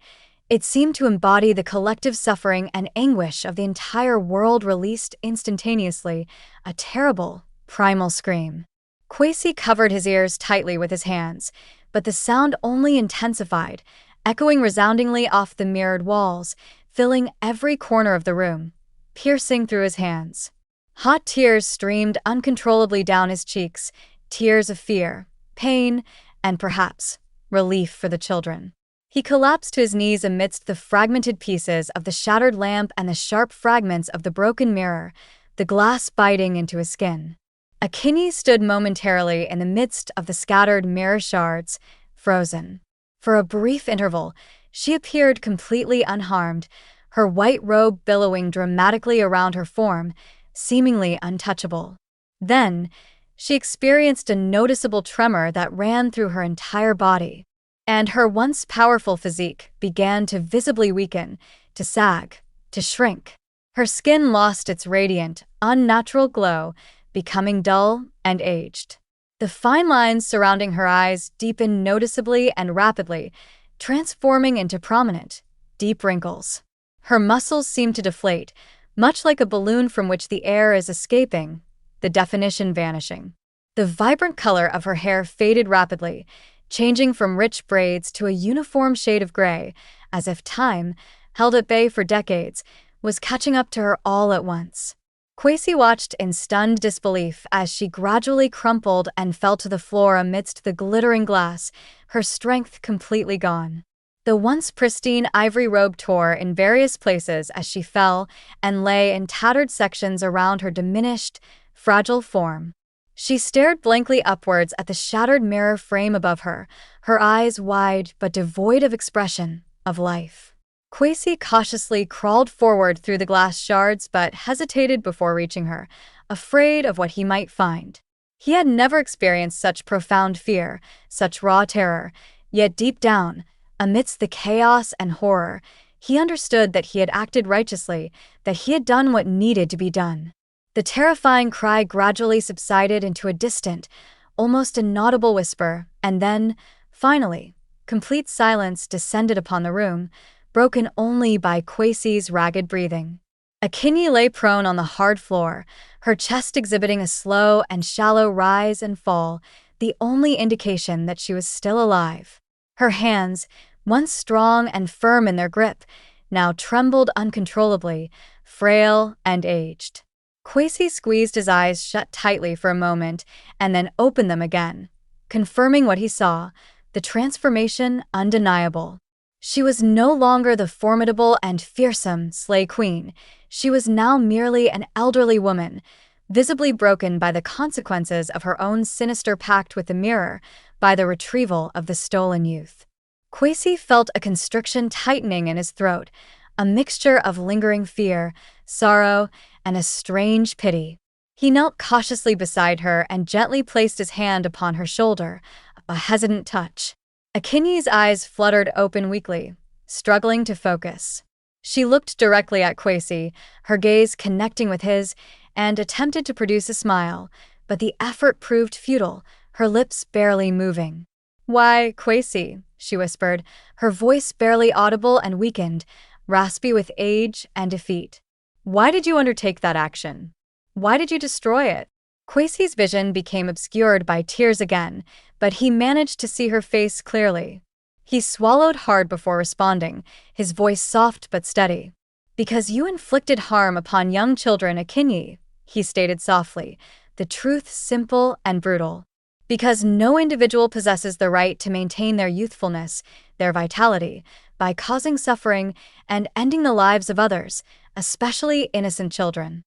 It seemed to embody the collective suffering and anguish of the entire world released instantaneously, a terrible, primal scream. Kwesi covered his ears tightly with his hands, but the sound only intensified, echoing resoundingly off the mirrored walls, filling every corner of the room, piercing through his hands. Hot tears streamed uncontrollably down his cheeks, tears of fear, pain, and perhaps relief for the children. He collapsed to his knees amidst the fragmented pieces of the shattered lamp and the sharp fragments of the broken mirror, the glass biting into his skin. Enkay stood momentarily in the midst of the scattered mirror shards, frozen. For a brief interval, she appeared completely unharmed, her white robe billowing dramatically around her form, seemingly untouchable. Then, she experienced a noticeable tremor that ran through her entire body, and her once powerful physique began to visibly weaken, to sag, to shrink. Her skin lost its radiant, unnatural glow, becoming dull and aged. The fine lines surrounding her eyes deepened noticeably and rapidly, transforming into prominent, deep wrinkles. Her muscles seemed to deflate, much like a balloon from which the air is escaping, the definition vanishing. The vibrant color of her hair faded rapidly, changing from rich braids to a uniform shade of gray, as if time, held at bay for decades, was catching up to her all at once. Kwesi watched in stunned disbelief as she gradually crumpled and fell to the floor amidst the glittering glass, her strength completely gone. The once pristine ivory robe tore in various places as she fell and lay in tattered sections around her diminished, fragile form. She stared blankly upwards at the shattered mirror frame above her, her eyes wide but devoid of expression, of life. Kwesi cautiously crawled forward through the glass shards but hesitated before reaching her, afraid of what he might find. He had never experienced such profound fear, such raw terror, yet deep down, amidst the chaos and horror, he understood that he had acted righteously, that he had done what needed to be done. The terrifying cry gradually subsided into a distant, almost inaudible whisper, and then, finally, complete silence descended upon the room, broken only by Kwesi's ragged breathing. Enkay lay prone on the hard floor, her chest exhibiting a slow and shallow rise and fall, the only indication that she was still alive. Her hands, once strong and firm in their grip, now trembled uncontrollably, frail and aged. Kwesi squeezed his eyes shut tightly for a moment and then opened them again, confirming what he saw, the transformation undeniable. She was no longer the formidable and fearsome Slay Queen. She was now merely an elderly woman, visibly broken by the consequences of her own sinister pact with the mirror, by the retrieval of the stolen youth. Kwesi felt a constriction tightening in his throat, a mixture of lingering fear, sorrow, and a strange pity. He knelt cautiously beside her and gently placed his hand upon her shoulder, a hesitant touch. Enkay's eyes fluttered open weakly, struggling to focus. She looked directly at Kwesi, her gaze connecting with his, and attempted to produce a smile, but the effort proved futile, her lips barely moving. "Why, Kwesi," she whispered, her voice barely audible and weakened, raspy with age and defeat. "Why did you undertake that action? Why did you destroy it?" Kwesi's vision became obscured by tears again, but he managed to see her face clearly. He swallowed hard before responding, his voice soft but steady. "Because you inflicted harm upon young children, Enkay," he stated softly, the truth simple and brutal. "Because no individual possesses the right to maintain their youthfulness, their vitality, by causing suffering and ending the lives of others, especially innocent children."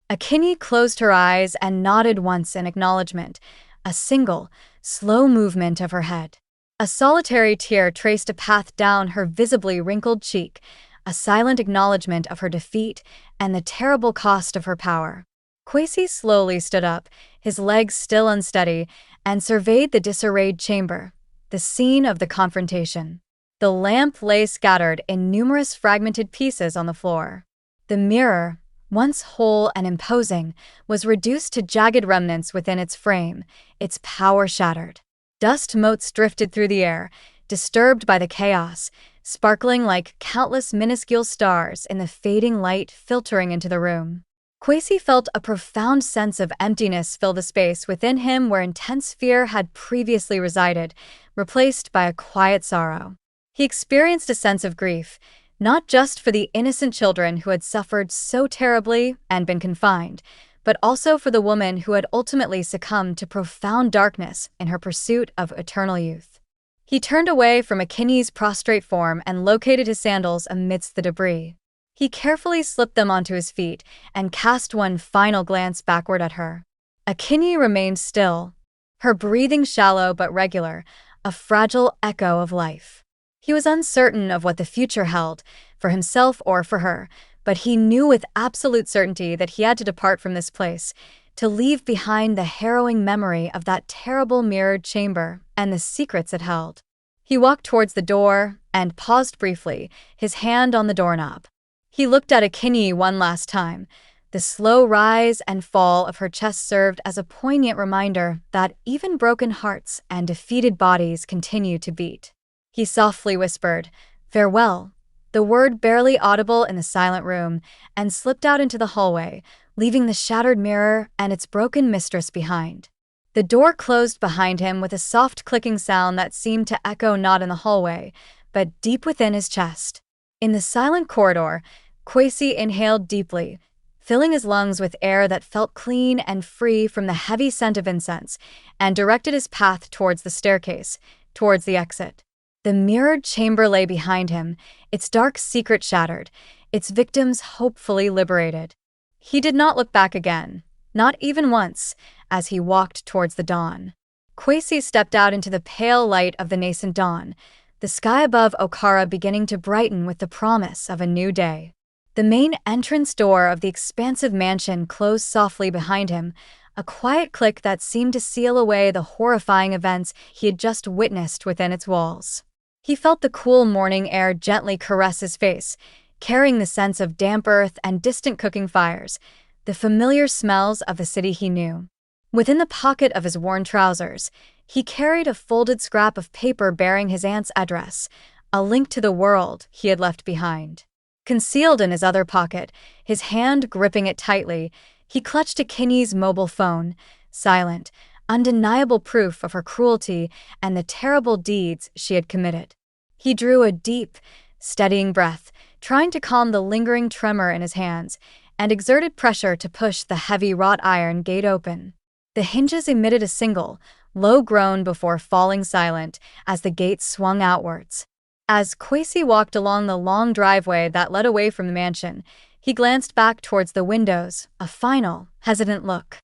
Enkay closed her eyes and nodded once in acknowledgement, a single, slow movement of her head. A solitary tear traced a path down her visibly wrinkled cheek, a silent acknowledgement of her defeat and the terrible cost of her power. Kwesi slowly stood up, his legs still unsteady, and surveyed the disarrayed chamber, the scene of the confrontation. The lamp lay scattered in numerous fragmented pieces on the floor. The mirror, once whole and imposing, was reduced to jagged remnants within its frame, its power shattered. Dust motes drifted through the air, disturbed by the chaos, sparkling like countless minuscule stars in the fading light filtering into the room. Kwesi felt a profound sense of emptiness fill the space within him where intense fear had previously resided, replaced by a quiet sorrow. He experienced a sense of grief, not just for the innocent children who had suffered so terribly and been confined, but also for the woman who had ultimately succumbed to profound darkness in her pursuit of eternal youth. He turned away from Enkay's prostrate form and located his sandals amidst the debris. He carefully slipped them onto his feet and cast one final glance backward at her. Enkay remained still, her breathing shallow but regular, a fragile echo of life. He was uncertain of what the future held, for himself or for her, but he knew with absolute certainty that he had to depart from this place, to leave behind the harrowing memory of that terrible mirrored chamber and the secrets it held. He walked towards the door and paused briefly, his hand on the doorknob. He looked at Enkay one last time. The slow rise and fall of her chest served as a poignant reminder that even broken hearts and defeated bodies continue to beat. He softly whispered, "Farewell," the word barely audible in the silent room, and slipped out into the hallway, leaving the shattered mirror and its broken mistress behind. The door closed behind him with a soft clicking sound that seemed to echo not in the hallway, but deep within his chest. In the silent corridor, Kwesi inhaled deeply, filling his lungs with air that felt clean and free from the heavy scent of incense, and directed his path towards the staircase, towards the exit. The mirrored chamber lay behind him, its dark secret shattered, its victims hopefully liberated. He did not look back again, not even once, as he walked towards the dawn. Kwesi stepped out into the pale light of the nascent dawn, the sky above Okara beginning to brighten with the promise of a new day. The main entrance door of the expansive mansion closed softly behind him, a quiet click that seemed to seal away the horrifying events he had just witnessed within its walls. He felt the cool morning air gently caress his face, carrying the sense of damp earth and distant cooking fires, the familiar smells of the city he knew. Within the pocket of his worn trousers, he carried a folded scrap of paper bearing his aunt's address, a link to the world he had left behind. Concealed in his other pocket, his hand gripping it tightly, he clutched Enkay's mobile phone, silent, undeniable proof of her cruelty and the terrible deeds she had committed. He drew a deep, steadying breath, trying to calm the lingering tremor in his hands, and exerted pressure to push the heavy wrought iron gate open. The hinges emitted a single, low groan before falling silent as the gate swung outwards. As Kwesi walked along the long driveway that led away from the mansion, he glanced back towards the windows, a final, hesitant look.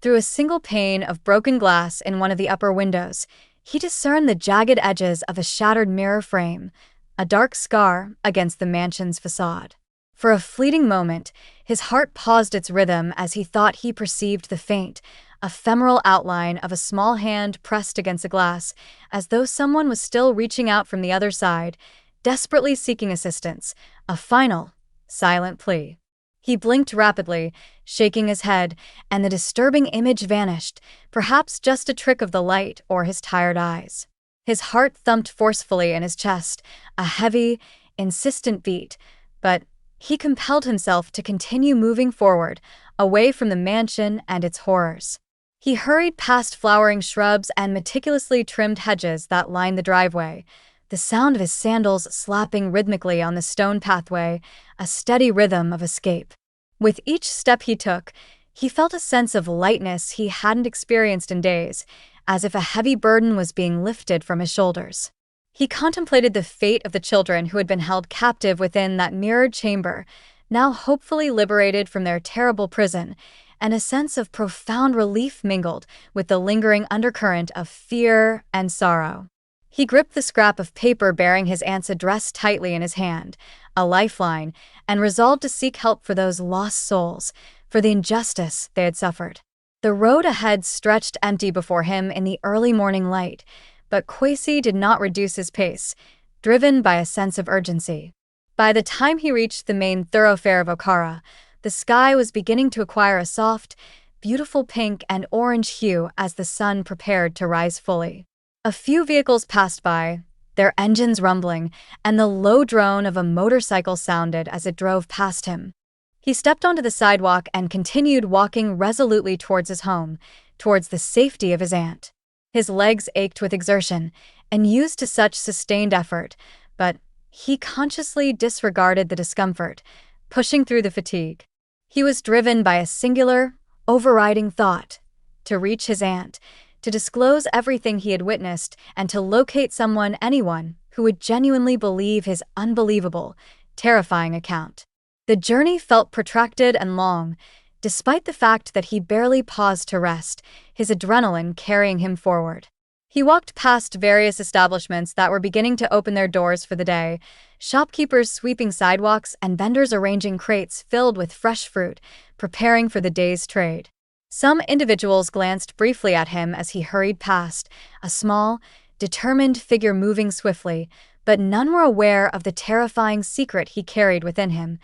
Through a single pane of broken glass in one of the upper windows, he discerned the jagged edges of a shattered mirror frame, a dark scar against the mansion's facade. For a fleeting moment, his heart paused its rhythm as he thought he perceived the faint, ephemeral outline of a small hand pressed against the glass, as though someone was still reaching out from the other side, desperately seeking assistance, a final, silent plea. He blinked rapidly, shaking his head, and the disturbing image vanished, perhaps just a trick of the light or his tired eyes. His heart thumped forcefully in his chest, a heavy, insistent beat, but he compelled himself to continue moving forward, away from the mansion and its horrors. He hurried past flowering shrubs and meticulously trimmed hedges that lined the driveway, the sound of his sandals slapping rhythmically on the stone pathway, a steady rhythm of escape. With each step he took, he felt a sense of lightness he hadn't experienced in days, as if a heavy burden was being lifted from his shoulders. He contemplated the fate of the children who had been held captive within that mirrored chamber, now hopefully liberated from their terrible prison, and a sense of profound relief mingled with the lingering undercurrent of fear and sorrow. He gripped the scrap of paper bearing his aunt's address tightly in his hand, a lifeline, and resolved to seek help for those lost souls, for the injustice they had suffered. The road ahead stretched empty before him in the early morning light, but Kwesi did not reduce his pace, driven by a sense of urgency. By the time he reached the main thoroughfare of Okara, the sky was beginning to acquire a soft, beautiful pink and orange hue as the sun prepared to rise fully. A few vehicles passed by, their engines rumbling, and the low drone of a motorcycle sounded as it drove past him. He stepped onto the sidewalk and continued walking resolutely towards his home, towards the safety of his aunt. His legs ached with exertion, and used to such sustained effort, but he consciously disregarded the discomfort, pushing through the fatigue. He was driven by a singular, overriding thought: to reach his aunt, to disclose everything he had witnessed, and to locate anyone, who would genuinely believe his unbelievable, terrifying account. The journey felt protracted and long, despite the fact that he barely paused to rest, his adrenaline carrying him forward. He walked past various establishments that were beginning to open their doors for the day, shopkeepers sweeping sidewalks and vendors arranging crates filled with fresh fruit, preparing for the day's trade. Some individuals glanced briefly at him as he hurried past, a small, determined figure moving swiftly, but none were aware of the terrifying secret he carried within him,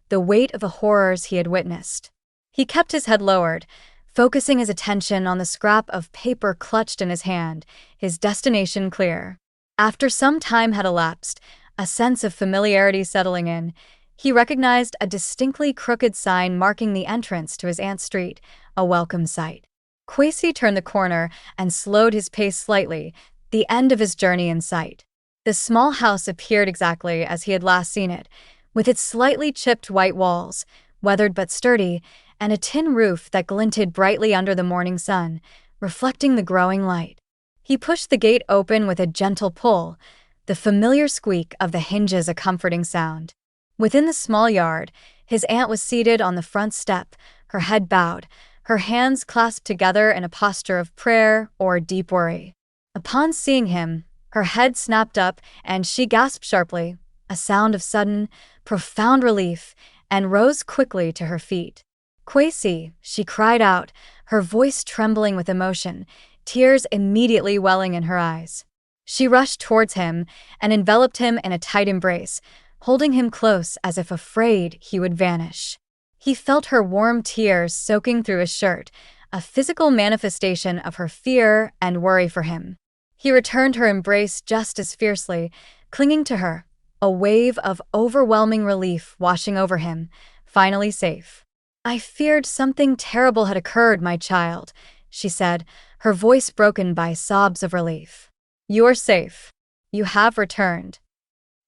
the weight of the horrors he had witnessed. He kept his head lowered, focusing his attention on the scrap of paper clutched in his hand, his destination clear. After some time had elapsed, a sense of familiarity settling in, he recognized a distinctly crooked sign marking the entrance to his aunt's street, a welcome sight. Kwesi turned the corner and slowed his pace slightly, the end of his journey in sight. The small house appeared exactly as he had last seen it, with its slightly chipped white walls, weathered but sturdy, and a tin roof that glinted brightly under the morning sun, reflecting the growing light. He pushed the gate open with a gentle pull, the familiar squeak of the hinges a comforting sound. Within the small yard, his aunt was seated on the front step, her head bowed, her hands clasped together in a posture of prayer or deep worry. Upon seeing him, her head snapped up and she gasped sharply, a sound of sudden, profound relief, and rose quickly to her feet. "Kwesi," she cried out, her voice trembling with emotion, tears immediately welling in her eyes. She rushed towards him and enveloped him in a tight embrace, holding him close as if afraid he would vanish. He felt her warm tears soaking through his shirt, a physical manifestation of her fear and worry for him. He returned her embrace just as fiercely, clinging to her, a wave of overwhelming relief washing over him, finally safe. "I feared something terrible had occurred, my child," she said, her voice broken by sobs of relief. "You are safe. You have returned."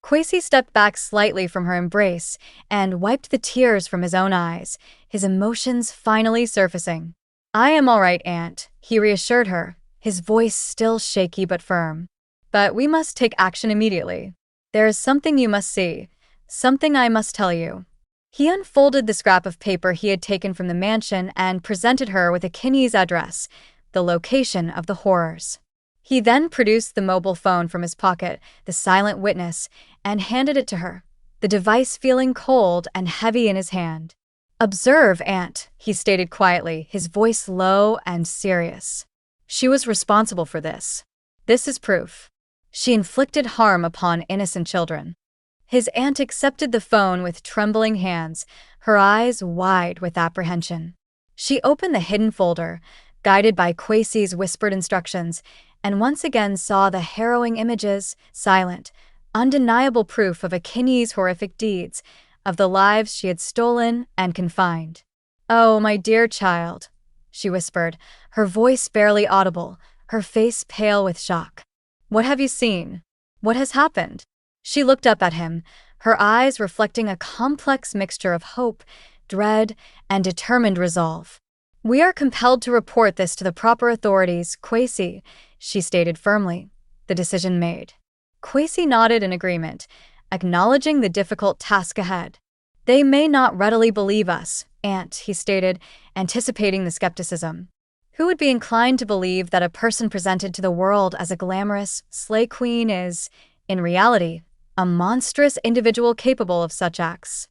Kwesi stepped back slightly from her embrace and wiped the tears from his own eyes, his emotions finally surfacing. "I am all right, Aunt," he reassured her, his voice still shaky but firm. "But we must take action immediately. There is something you must see, something I must tell you." He unfolded the scrap of paper he had taken from the mansion and presented her with Enkay's address, the location of the horrors. He then produced the mobile phone from his pocket, the silent witness, and handed it to her, the device feeling cold and heavy in his hand. "Observe, Aunt," he stated quietly, his voice low and serious. "She was responsible for this. This is proof. She inflicted harm upon innocent children." His aunt accepted the phone with trembling hands, her eyes wide with apprehension. She opened the hidden folder, guided by Kwesi's whispered instructions, and once again saw the harrowing images, silent, undeniable proof of Enkay's horrific deeds, of the lives she had stolen and confined. "Oh, my dear child," she whispered, her voice barely audible, her face pale with shock. What have you seen? What has happened? She looked up at him, her eyes reflecting a complex mixture of hope, dread, and determined resolve. We are compelled to report this to the proper authorities, Kwesi, she stated firmly. The decision made. Kwesi nodded in agreement, acknowledging the difficult task ahead. They may not readily believe us, Aunt, he stated, anticipating the skepticism. Who would be inclined to believe that a person presented to the world as a glamorous slay queen is, in reality, a monstrous individual capable of such acts?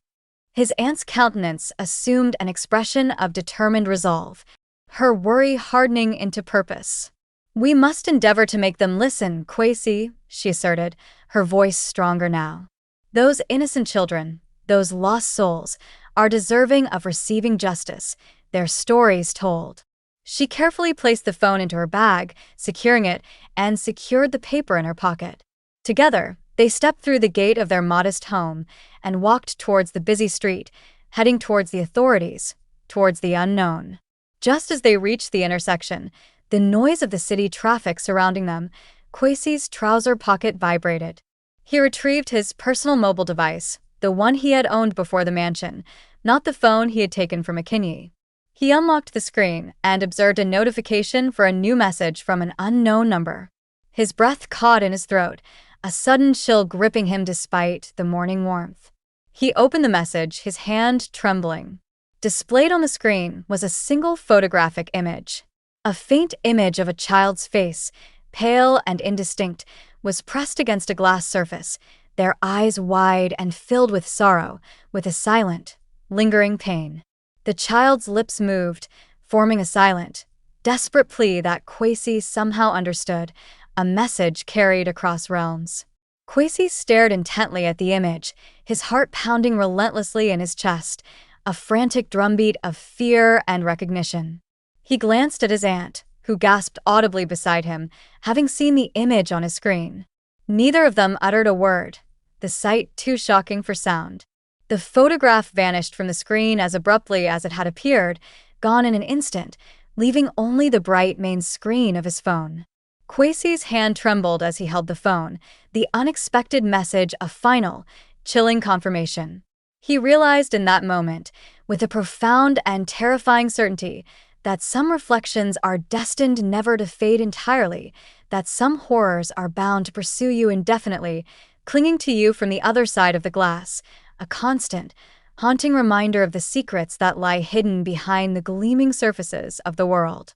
His aunt's countenance assumed an expression of determined resolve, her worry hardening into purpose. We must endeavor to make them listen, Kwesi, she asserted, her voice stronger now. Those innocent children, those lost souls, are deserving of receiving justice, their stories told. She carefully placed the phone into her bag, securing it, and secured the paper in her pocket. Together, they stepped through the gate of their modest home and walked towards the busy street, heading towards the authorities, towards the unknown. Just as they reached the intersection, the noise of the city traffic surrounding them, Kwesi's trouser pocket vibrated. He retrieved his personal mobile device, the one he had owned before the mansion, not the phone he had taken from Enkay. He unlocked the screen and observed a notification for a new message from an unknown number. His breath caught in his throat, a sudden chill gripping him despite the morning warmth. He opened the message, his hand trembling. Displayed on the screen was a single photographic image. A faint image of a child's face, pale and indistinct, was pressed against a glass surface, their eyes wide and filled with sorrow, with a silent, lingering pain. The child's lips moved, forming a silent, desperate plea that Kwesi somehow understood, a message carried across realms. Kwesi stared intently at the image, his heart pounding relentlessly in his chest, a frantic drumbeat of fear and recognition. He glanced at his aunt, who gasped audibly beside him, having seen the image on his screen. Neither of them uttered a word, the sight too shocking for sound. The photograph vanished from the screen as abruptly as it had appeared, gone in an instant, leaving only the bright main screen of his phone. Kwesi's hand trembled as he held the phone, the unexpected message a final, chilling confirmation. He realized in that moment, with a profound and terrifying certainty, that some reflections are destined never to fade entirely, that some horrors are bound to pursue you indefinitely, clinging to you from the other side of the glass, a constant, haunting reminder of the secrets that lie hidden behind the gleaming surfaces of the world.